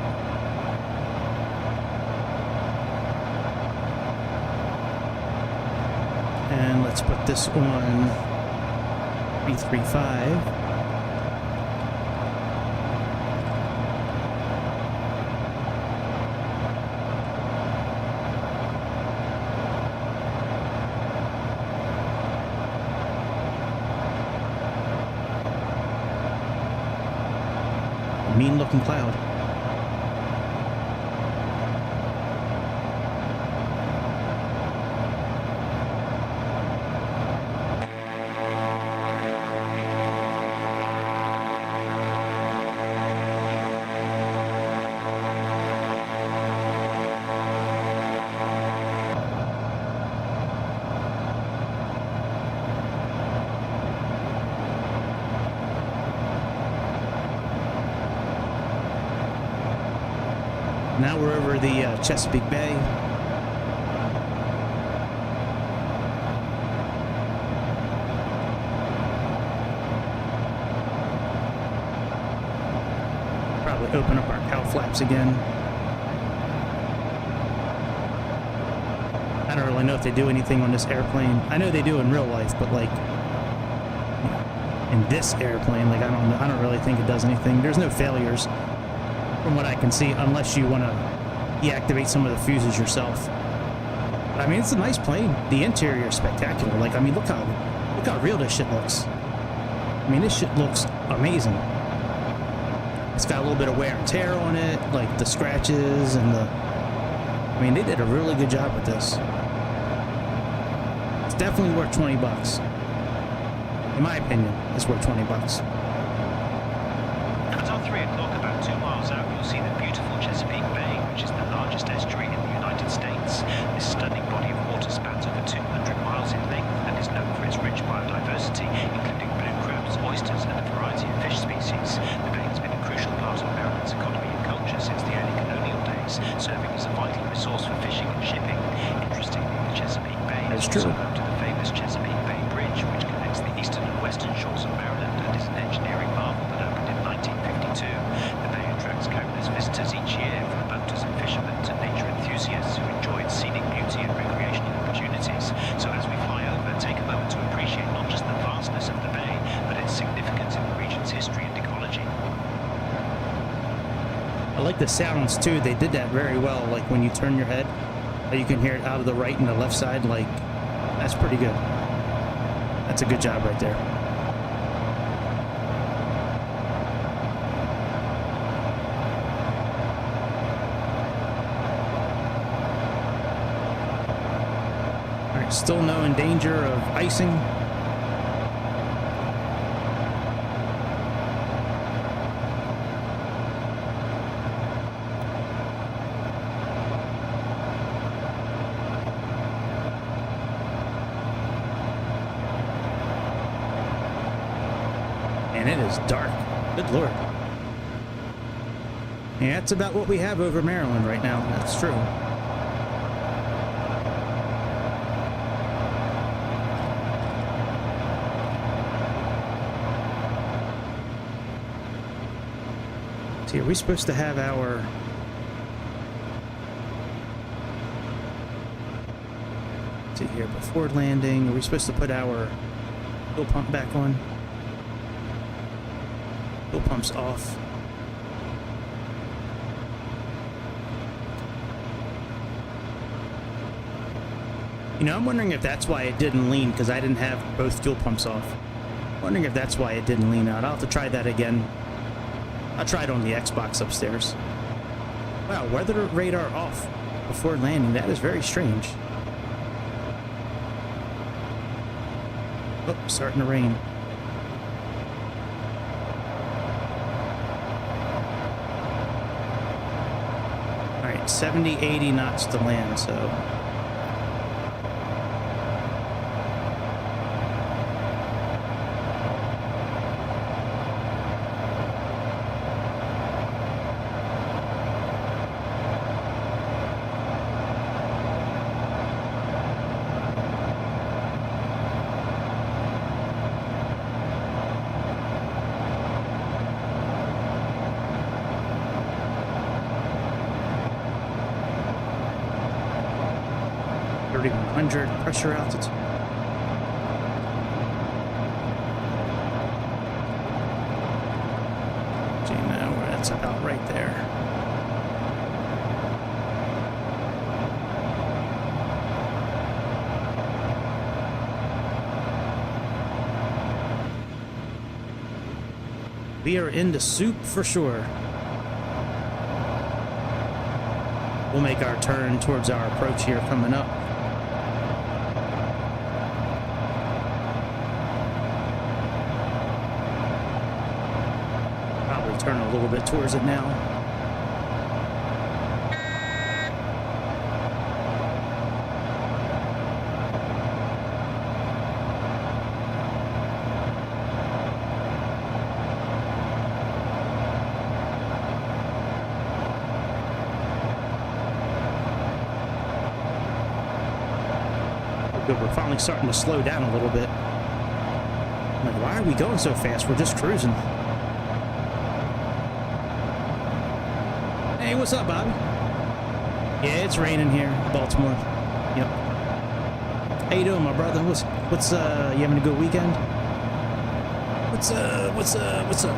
And let's put this on 335. Mean looking cloud. Now we're over the Chesapeake Bay. Probably open up our cow flaps again. I don't really know if they do anything on this airplane. I know they do in real life, but like in this airplane, like I don't really think it does anything. There's no failures from what I can see, unless you want to deactivate some of the fuses yourself. But I mean, it's a nice plane. The interior is spectacular. Like, I mean, look how real this shit looks. I mean, this shit looks amazing. It's got a little bit of wear and tear on it, like the scratches and the... I mean, they did a really good job with this. It's definitely worth 20 bucks. In my opinion, it's worth 20 bucks. At 3 o'clock, about 2 miles out, you'll see the beautiful Chesapeake Bay, which is the largest estuary in the United States. This stunning body of water spans over 200 miles in length and is known for its rich biodiversity, including blue crabs, oysters, and a variety of fish species. The bay has been a crucial part of Maryland's economy and culture since the early colonial days, serving as a vital resource for fishing and shipping. Interestingly, the Chesapeake Bay is also home to the famous Chesapeake Bay Bridge, which connects the eastern and western shores of Maryland and is an engineering marvel that opened in 1952. The bay attracts I like the sounds too. They did that very well. Like when you turn your head, you can hear it out of the right and the left side. Like, that's pretty good. That's a good job right there. All right, still no in danger of icing. And it is dark. Good Lord. Yeah, that's about what we have over Maryland right now. That's true. See, are we supposed to have our... Let's see here, before landing, are we supposed to put our fuel pump back on? Fuel pump's off. You know, I'm wondering if that's why it didn't lean, because I didn't have both fuel pumps off. I'm wondering if that's why it didn't lean out. I'll have to try that again. I'll try it on the Xbox upstairs. Wow, weather radar off before landing. That is very strange. Oh, starting to rain. Alright, 70, 80 knots to land, so... pressure altitude. Gee, now that's about right there. We are in the soup for sure. We'll make our turn towards our approach here coming up. Turn a little bit towards it now. Good, we're finally starting to slow down a little bit. I'm like, why are we going so fast? We're just cruising. Hey, what's up, Bobby? Yeah, it's raining here in Baltimore. Yep. How you doing, my brother? What's you having a good weekend? What's up?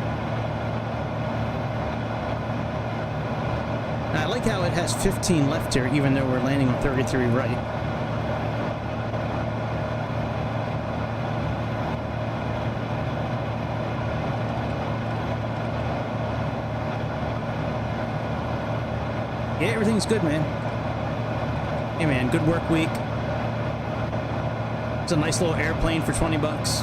I like how it has 15 left here, even though we're landing on 33 right. Yeah, everything's good, man. Hey, man, good work week. It's a nice little airplane for 20 bucks.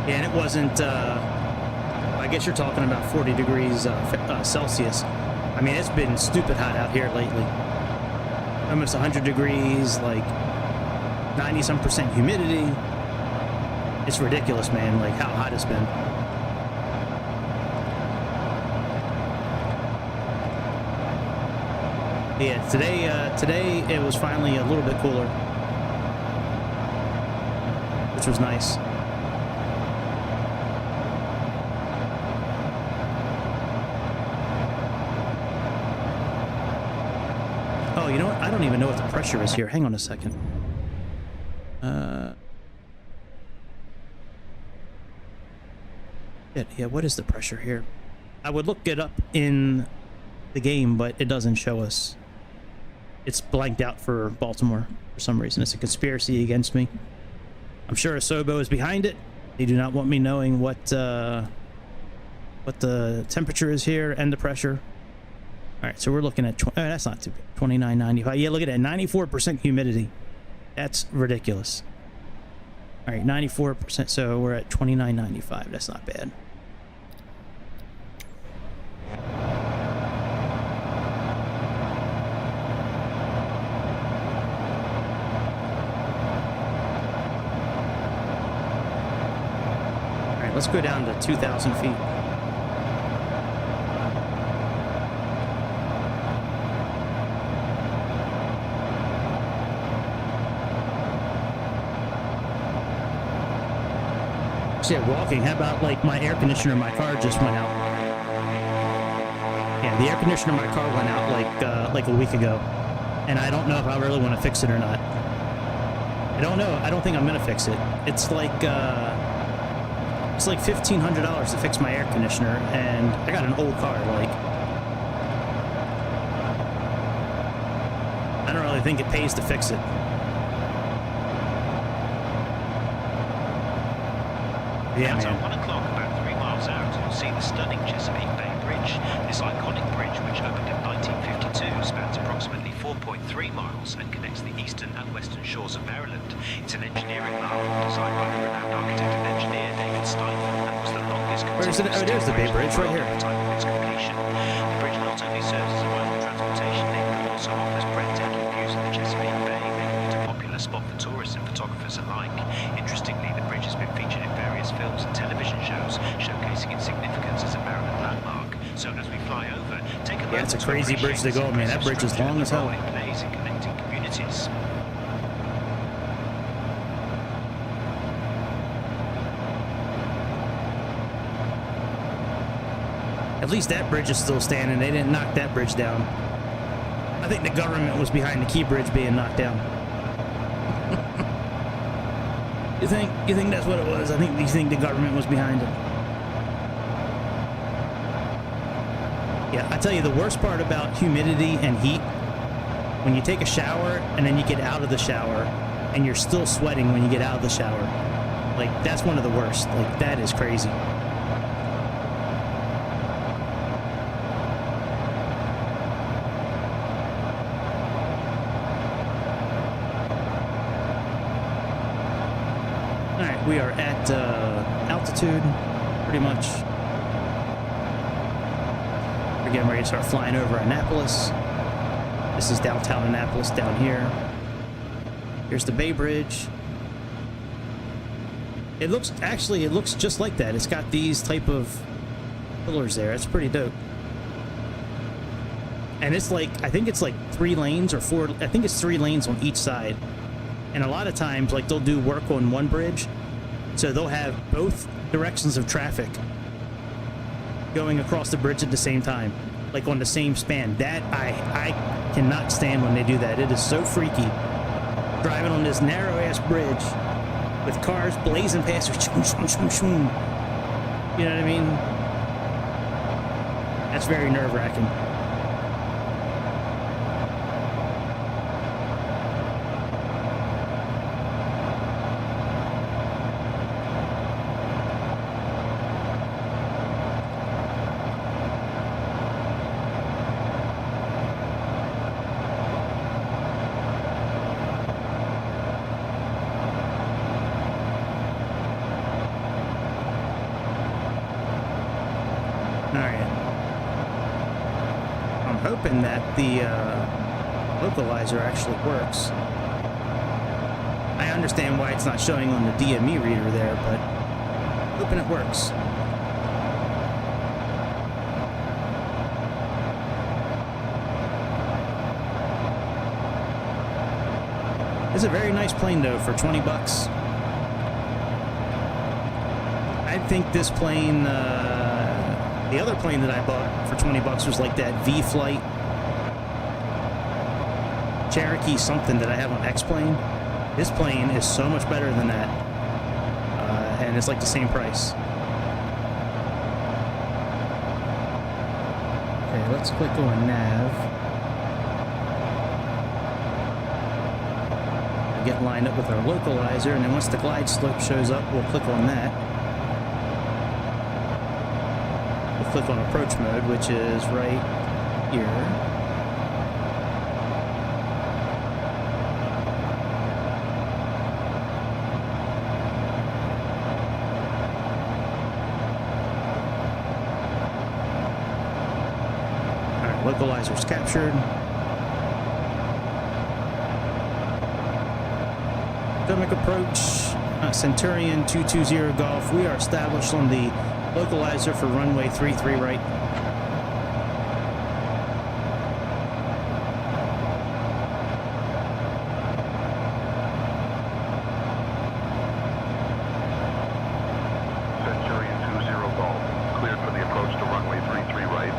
Yeah, and it wasn't, I guess you're talking about 40 degrees Celsius. I mean, it's been stupid hot out here lately. Almost 100 degrees, like 90-some% humidity. It's ridiculous, man, like how hot it's been. Yeah, today it was finally a little bit cooler, which was nice. Oh, you know what? I don't even know what the pressure is here. Hang on a second. Yeah, what is the pressure here? I would look it up in the game, but it doesn't show us. It's blanked out for Baltimore for some reason. It's a conspiracy against me. I'm sure Asobo is behind it. They do not want me knowing what the temperature is here and the pressure. All right, so we're looking at that's not too bad. 29.95. Yeah, look at that, 94% humidity. That's ridiculous. All right, 94%. So we're at 29.95. That's not bad. All right, let's go down to 2,000 feet. Yeah, walking. How about like my air conditioner in my car just went out? Yeah, the air conditioner in my car went out like a week ago, and I don't know if I really want to fix it or not. I don't know. I don't think I'm gonna fix it. It's like $1,500 to fix my air conditioner, and I got an old car. Like, I don't really think it pays to fix it. Yeah, at man. 1 o'clock, about 3 miles out, you'll see the stunning Chesapeake Bay Bridge. This iconic bridge, which opened in 1952, spans approximately 4.3 miles and connects the eastern and western shores of Maryland. It's an engineering marvel designed by the renowned architect and engineer David Steinfeld and was the longest Where's it? Oh, there's the Bay Bridge right here. at the time of its completion. The bridge not only serves as a vital transportation link, but also offers breathtaking views of the Chesapeake Bay, making it a popular spot for tourists and photographers alike. Interestingly, the bridge has been featured in various films and television shows, showcasing its significance as a Maryland landmark. So as we fly over, take a Yeah, it's a crazy bridge to go, man. That bridge is long as hell. It plays in connecting communities. At least that bridge is still standing. They didn't knock that bridge down. I think the government was behind the Key Bridge being knocked down. You think that's what it was? You think the government was behind it? Yeah, I tell you, the worst part about humidity and heat, when you take a shower and then you get out of the shower and you're still sweating when you get out of the shower. Like, that's one of the worst. Like, that is crazy. We are at altitude, pretty much. We're getting ready to start flying over Annapolis. This is downtown Annapolis down here. Here's the Bay Bridge. It looks just like that. It's got these type of pillars there. It's pretty dope. And it's like, I think it's like 3 lanes or 4. I think it's 3 lanes on each side. And a lot of times, like, they'll do work on one bridge. So they'll have both directions of traffic going across the bridge at the same time, like on the same span. That I cannot stand when they do that. It is so freaky. Driving on this narrow-ass bridge with cars blazing past you. You know what I mean? That's very nerve-wracking. Hoping that the localizer actually works. I understand why it's not showing on the DME reader there, but hoping it works. It's a very nice plane though for 20 bucks. I think this plane, the other plane that I bought for 20 bucks was like that V-Flight Cherokee something that I have on X-Plane. This plane is so much better than that. And it's like the same price. Okay, let's click on nav. We'll get lined up with our localizer, and then once the glide slope shows up, we'll click on that. We'll click on approach mode, which is right here. Localizer's captured. Stomach approach, Centurion 220 Golf. We are established on the localizer for runway 33 right. Centurion 20 Golf, cleared for the approach to runway 33 right.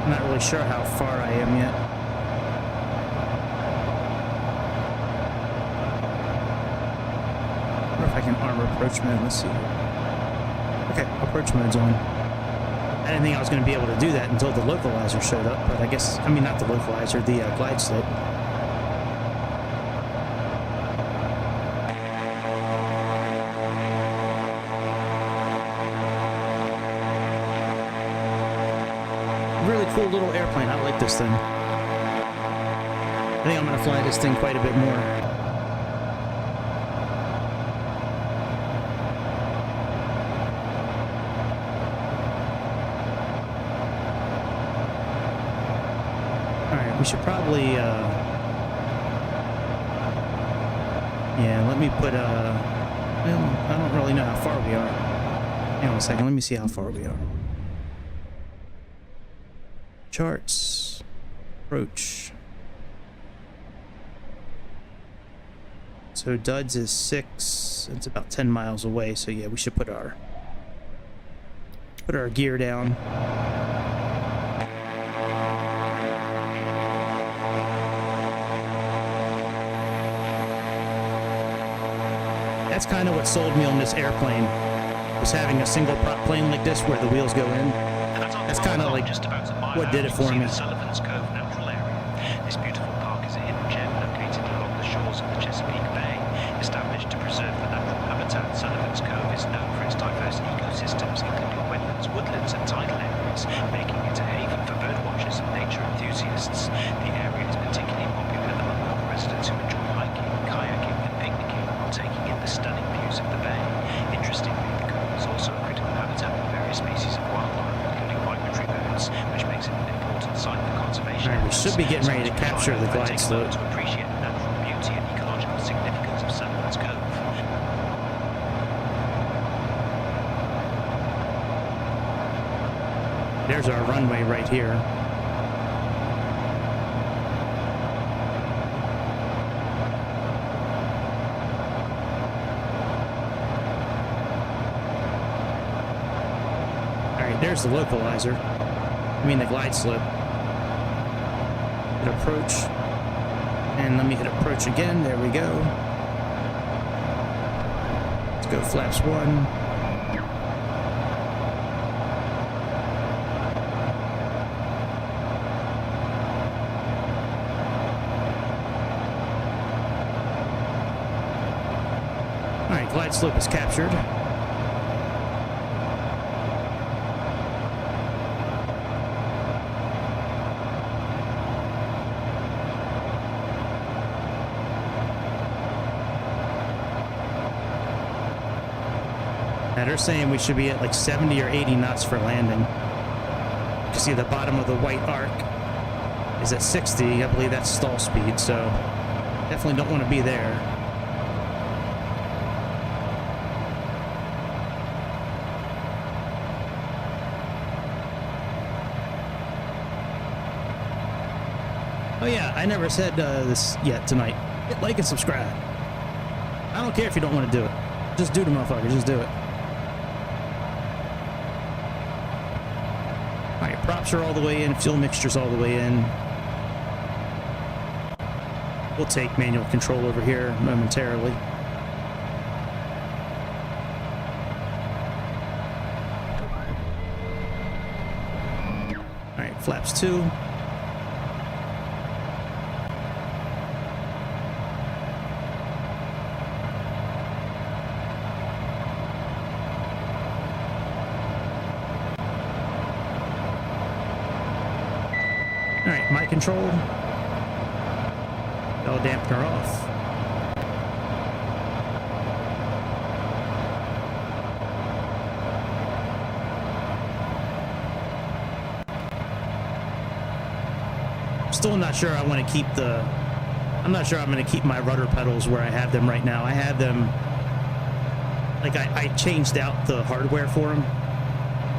I'm not really sure how far I am yet. I wonder if I can arm approach mode. Let's see. Okay, approach mode's on. I didn't think I was going to be able to do that until the localizer showed up, but I guess, I mean, not the localizer, the glide slope. Really cool little airplane. I like this thing. I think I'm going to fly this thing quite a bit more. Alright, we should probably, yeah, let me put, well, I don't really know how far we are. Hang on a second, let me see how far we are. Charts, approach. So Duds is 6. It's about 10 miles away. So yeah, we should put our gear down. That's kind of what sold me on this airplane, was having a single prop plane like this where the wheels go in. That's kind of like what did it for me. Sullivan's Cove natural area. This beautiful park is a hidden gem located along the shores of the Chesapeake Bay. Established to preserve the natural habitat, Sullivan's Cove is known for its diverse ecosystems, including wetlands, woodlands, and tidal areas, making it a haven for birdwatchers and nature enthusiasts. The area is particularly popular among local residents who enjoy hiking, kayaking, and picnicking while taking in the stunning views of the bay. Interestingly, the cove is also a critical habitat for various species of wildlife, including migratory birds, which makes it an important site for conservation. Alright, we should be getting ready to capture the glide slope. To appreciate the natural beauty and ecological significance of Sullivan's Cove. There's our runway right here. Alright, there's the localizer. I mean the glide slope. Hit approach. And let me hit approach again. There we go. Let's go flaps 1. Alright, glide slope is captured. Now they're saying we should be at like 70 or 80 knots for landing. You see the bottom of the white arc is at 60. I believe that's stall speed, so definitely don't want to be there. Oh yeah, I never said this yet tonight. Hit like and subscribe. I don't care if you don't want to do it. Just do the motherfucker, just do it. All right, props are all the way in, fuel mixture's all the way in. We'll take manual control over here momentarily. All right, flaps 2. All right, my control. Bell dampener off. Still not sure I want to keep the... I'm not sure I'm going to keep my rudder pedals where I have them right now. I have them... Like, I changed out the hardware for them.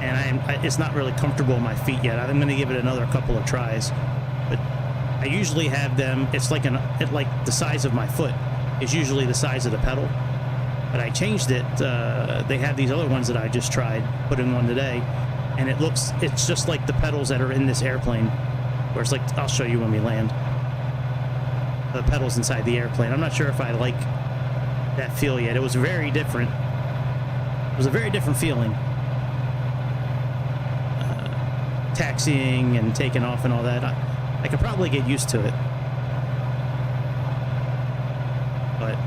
And it's not really comfortable on my feet yet. I'm going to give it another couple of tries. But I usually have them... It's like like the size of my foot is usually the size of the pedal. But I changed it. They have these other ones that I just tried putting on today. And it's just like the pedals that are in this airplane. Where it's like, I'll show you when we land. The pedals inside the airplane. I'm not sure if I like that feel yet. It was very different. It was a very different feeling. Taxiing and taking off and all that. I could probably get used to it. But...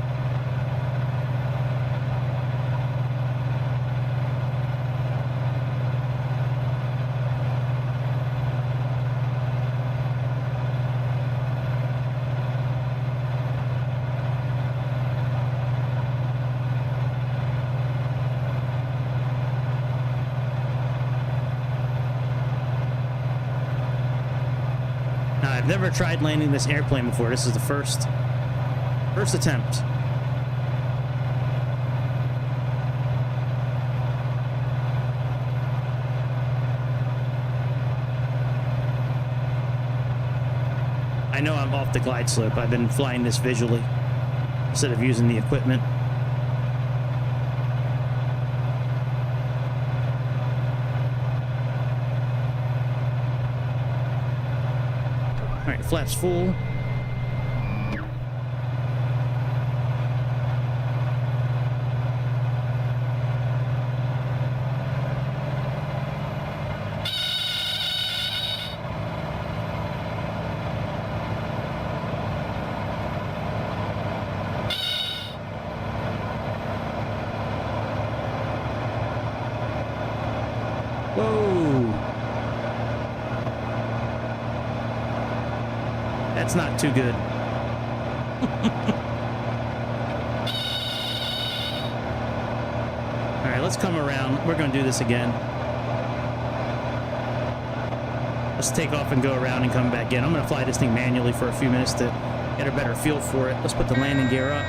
I've never tried landing this airplane before. This is the first attempt. I know I'm off the glide slope. I've been flying this visually instead of using the equipment. All right, flaps full. Whoa. That's not too good. All right, let's come around. We're going to do this again. Let's take off and go around and come back in. I'm going to fly this thing manually for a few minutes to get a better feel for it. Let's put the landing gear up.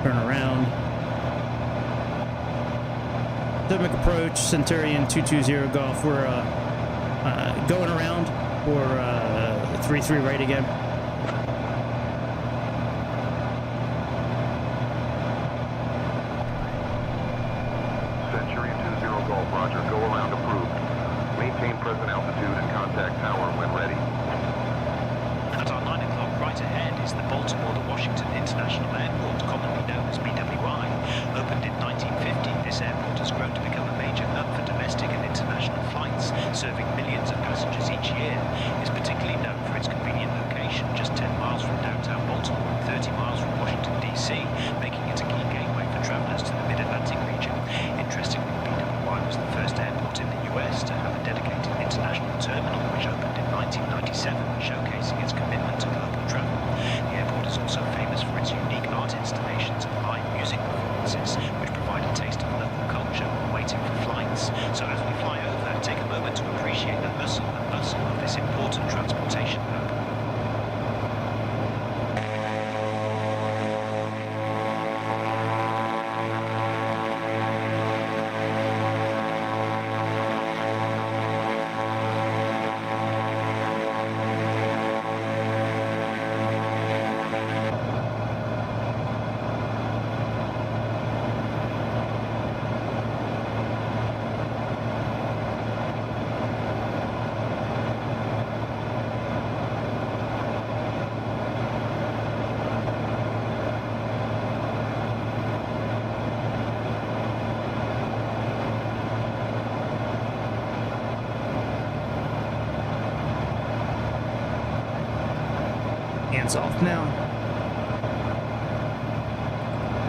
Turn around. Rhythmic approach, Centurion 220 Golf. We're going around for 3-3 right again. Centurion 20 Golf, roger. Go around approved. Maintain present altitude and contact tower when ready. At our 9 o'clock right ahead is the Baltimore to Washington International Airport, commonly known as BWI. Opened in 1950, this airport has grown to become a major hub for domestic and international flights, serving millions of passengers each year. It's particularly known for its convenient location, just 10 miles from downtown Baltimore and 30 miles from Washington, D.C., making it a key gateway for travelers to the Mid-Atlantic region. Interestingly, BWI was the first airport in the U.S. to have a dedicated international terminal, which opened in 19 Hands off now.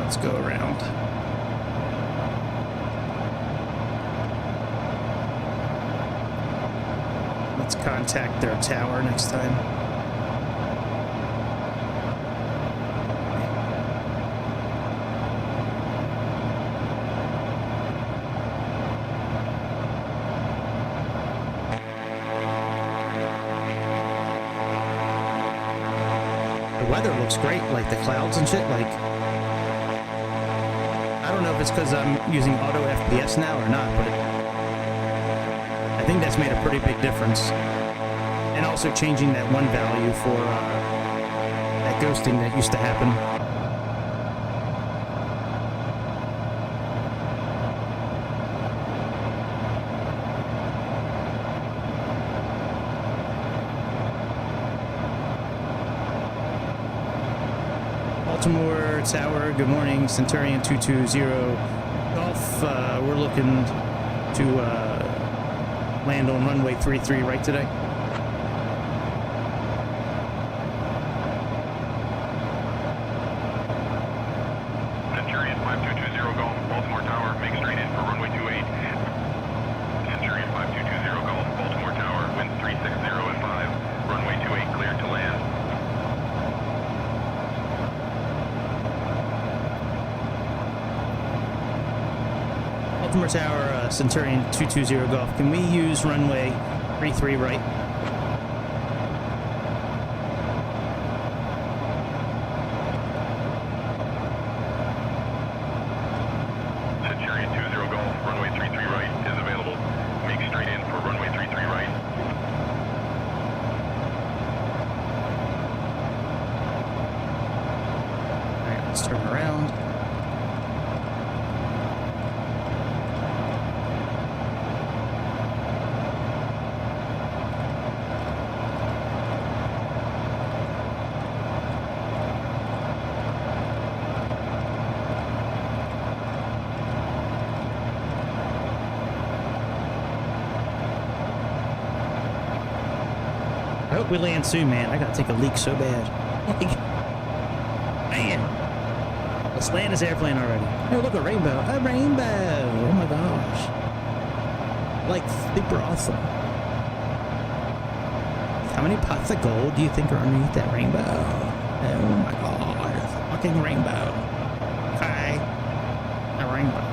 Let's go around. Let's contact their tower next time. The weather looks great, like the clouds and shit, like, I don't know if it's because I'm using auto FPS now or not, but I think that's made a pretty big difference. And also changing that one value for that ghosting that used to happen. Baltimore Tower, good morning. Centurion 220 Golf. We're looking to land on runway 33 right today. Centurion 5220 Golf, Baltimore Tower, make straight in for runway 28. Centurion 5220 Golf, Baltimore Tower, wind 360 at 5, runway 28 cleared to land. Baltimore Tower, Centurion 220 Golf. Can we use runway 33 right? Centurion 20 Golf, runway 33 right is available. Make straight in for runway 33 right. Alright, let's turn around. I hope we land soon, man. I gotta take a leak so bad. Man. Let's land this airplane already. Oh, look, a rainbow. A rainbow. Oh my gosh. Like, super awesome. How many pots of gold do you think are underneath that rainbow? Oh my god. It's a fucking rainbow. Okay. A rainbow.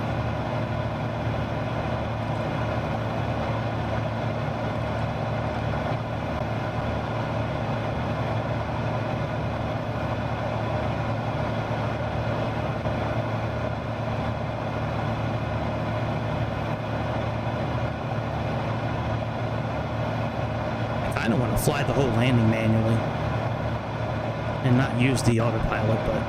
I don't want to fly the whole landing manually and not use the autopilot, but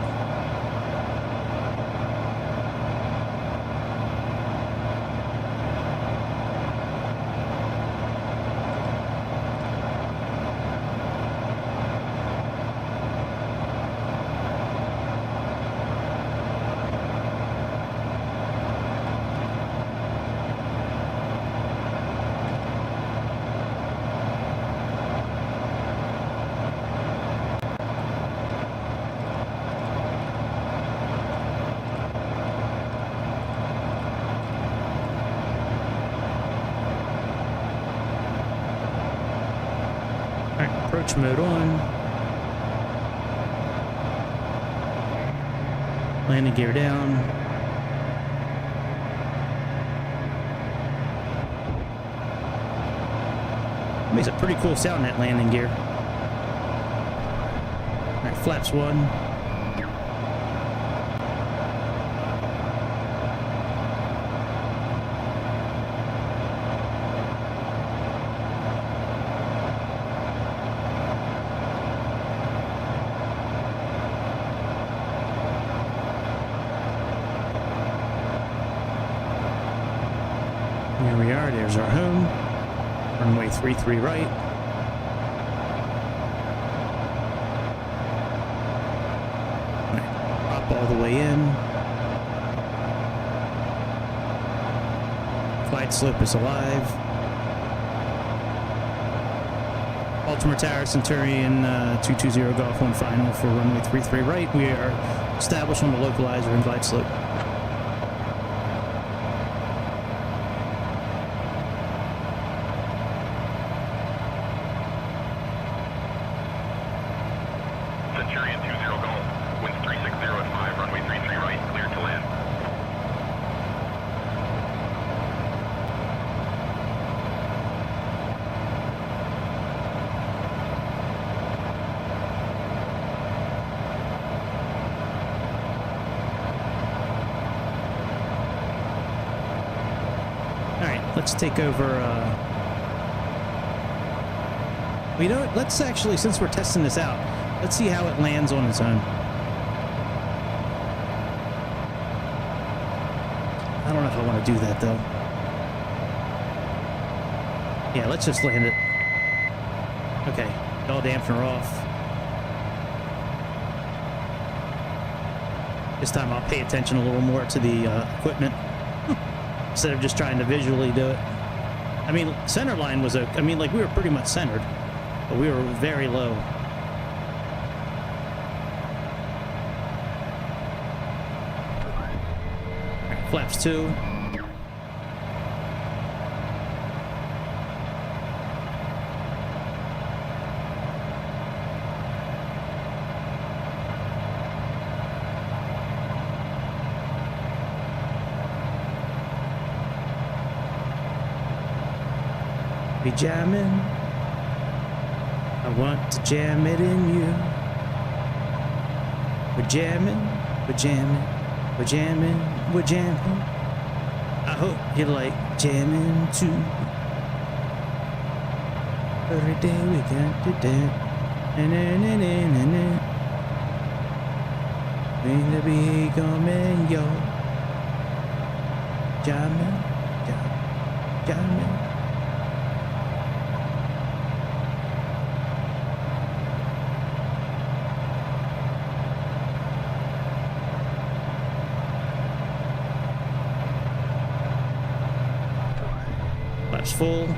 approach mode on. Landing gear down. Makes a pretty cool sound, that landing gear. Alright, flaps 1. Here we are, there's our home. Runway 33 right. Pop all the way in. Glide slope is alive. Baltimore Tower, Centurion 220 Golf 1 final for runway 33 right. We are established on the localizer and glide slope. Centurion 20 Golf, winds 360 at 5, runway 33 right, cleared to land. Let's take over, well, you know what? Let's actually, since we're testing this out, let's see how it lands on its own. I don't know if I want to do that, though. Yeah, let's just land it. Okay, all dampener off. This time I'll pay attention a little more to the equipment. Instead of just trying to visually do it. I mean, center line was I mean, like, we were pretty much centered, but we were very low. Right, flaps 2. Be jamming. I want to jam it in you. We're jamming, we're jamming, we're jamming, we're jamming. I hope you like jamming too. Every day we got to dance. When the beat coming, yo. Jamming, jamming. Flaps full.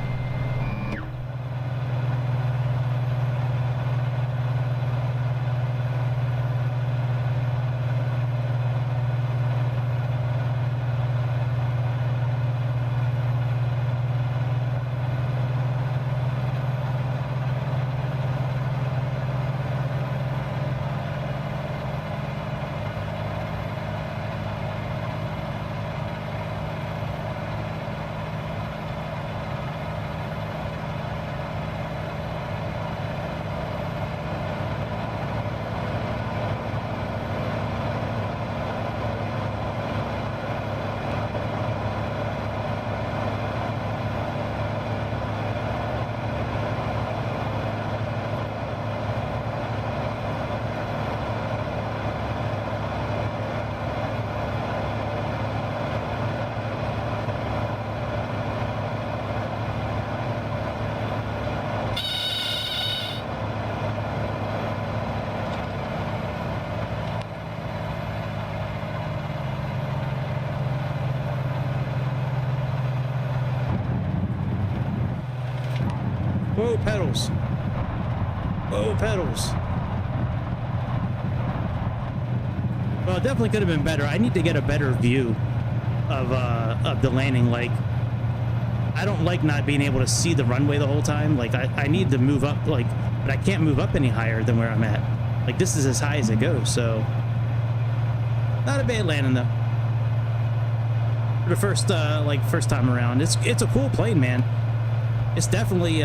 Whoa, pedals. Whoa, pedals. Well, it definitely could have been better. I need to get a better view of the landing. Like, I don't like not being able to see the runway the whole time. Like, I need to move up, like, but I can't move up any higher than where I'm at. Like, this is as high as it goes, so not a bad landing though. For the first first time around. It's a cool plane, man. It's definitely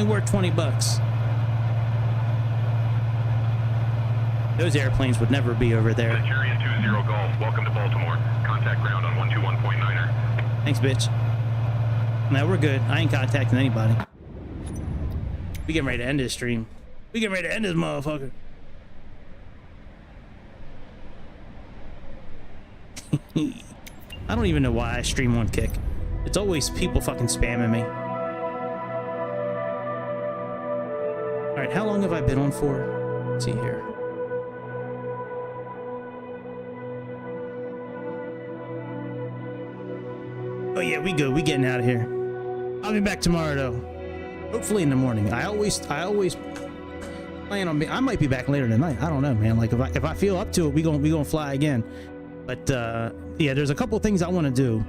worth 20 bucks. Those airplanes would never be over there. Centurion 20 Golf, welcome to Baltimore. Contact ground on 121.9er. Thanks, bitch. No, we're good. I ain't contacting anybody. We getting ready to end this stream. We getting ready to end this motherfucker. I don't even know why I stream on Kick. It's always people fucking spamming me. Alright, how long have I been on for? Let's see here. Oh yeah, we good. We getting out of here. I'll be back tomorrow though. Hopefully in the morning. I always plan on I might be back later tonight. I don't know, man. Like if I feel up to it, we gonna fly again. But yeah, there's a couple of things I want to do.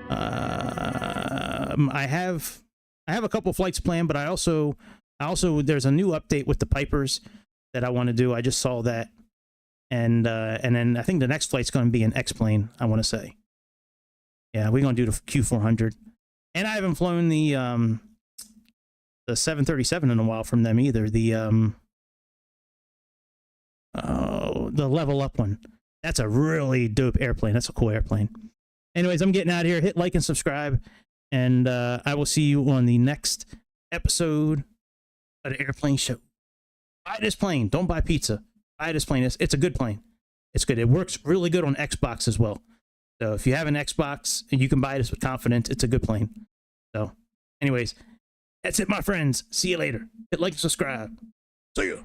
I have a couple flights planned, but I also there's a new update with the Pipers that I want to do. I just saw that, and then I think the next flight's going to be an X-plane. I want to say, yeah, we're going to do the Q400, and I haven't flown the 737 in a while from them either. The level up one. That's a really dope airplane. That's a cool airplane. Anyways, I'm getting out of here. Hit like and subscribe, and I will see you on the next episode of the Airplane Show. Buy this plane. Don't buy pizza. Buy this plane. It's a good plane. It's good. It works really good on Xbox as well. So if you have an Xbox and you can buy this with confidence, it's a good plane. So anyways, that's it, my friends. See you later. Hit like and subscribe. See ya.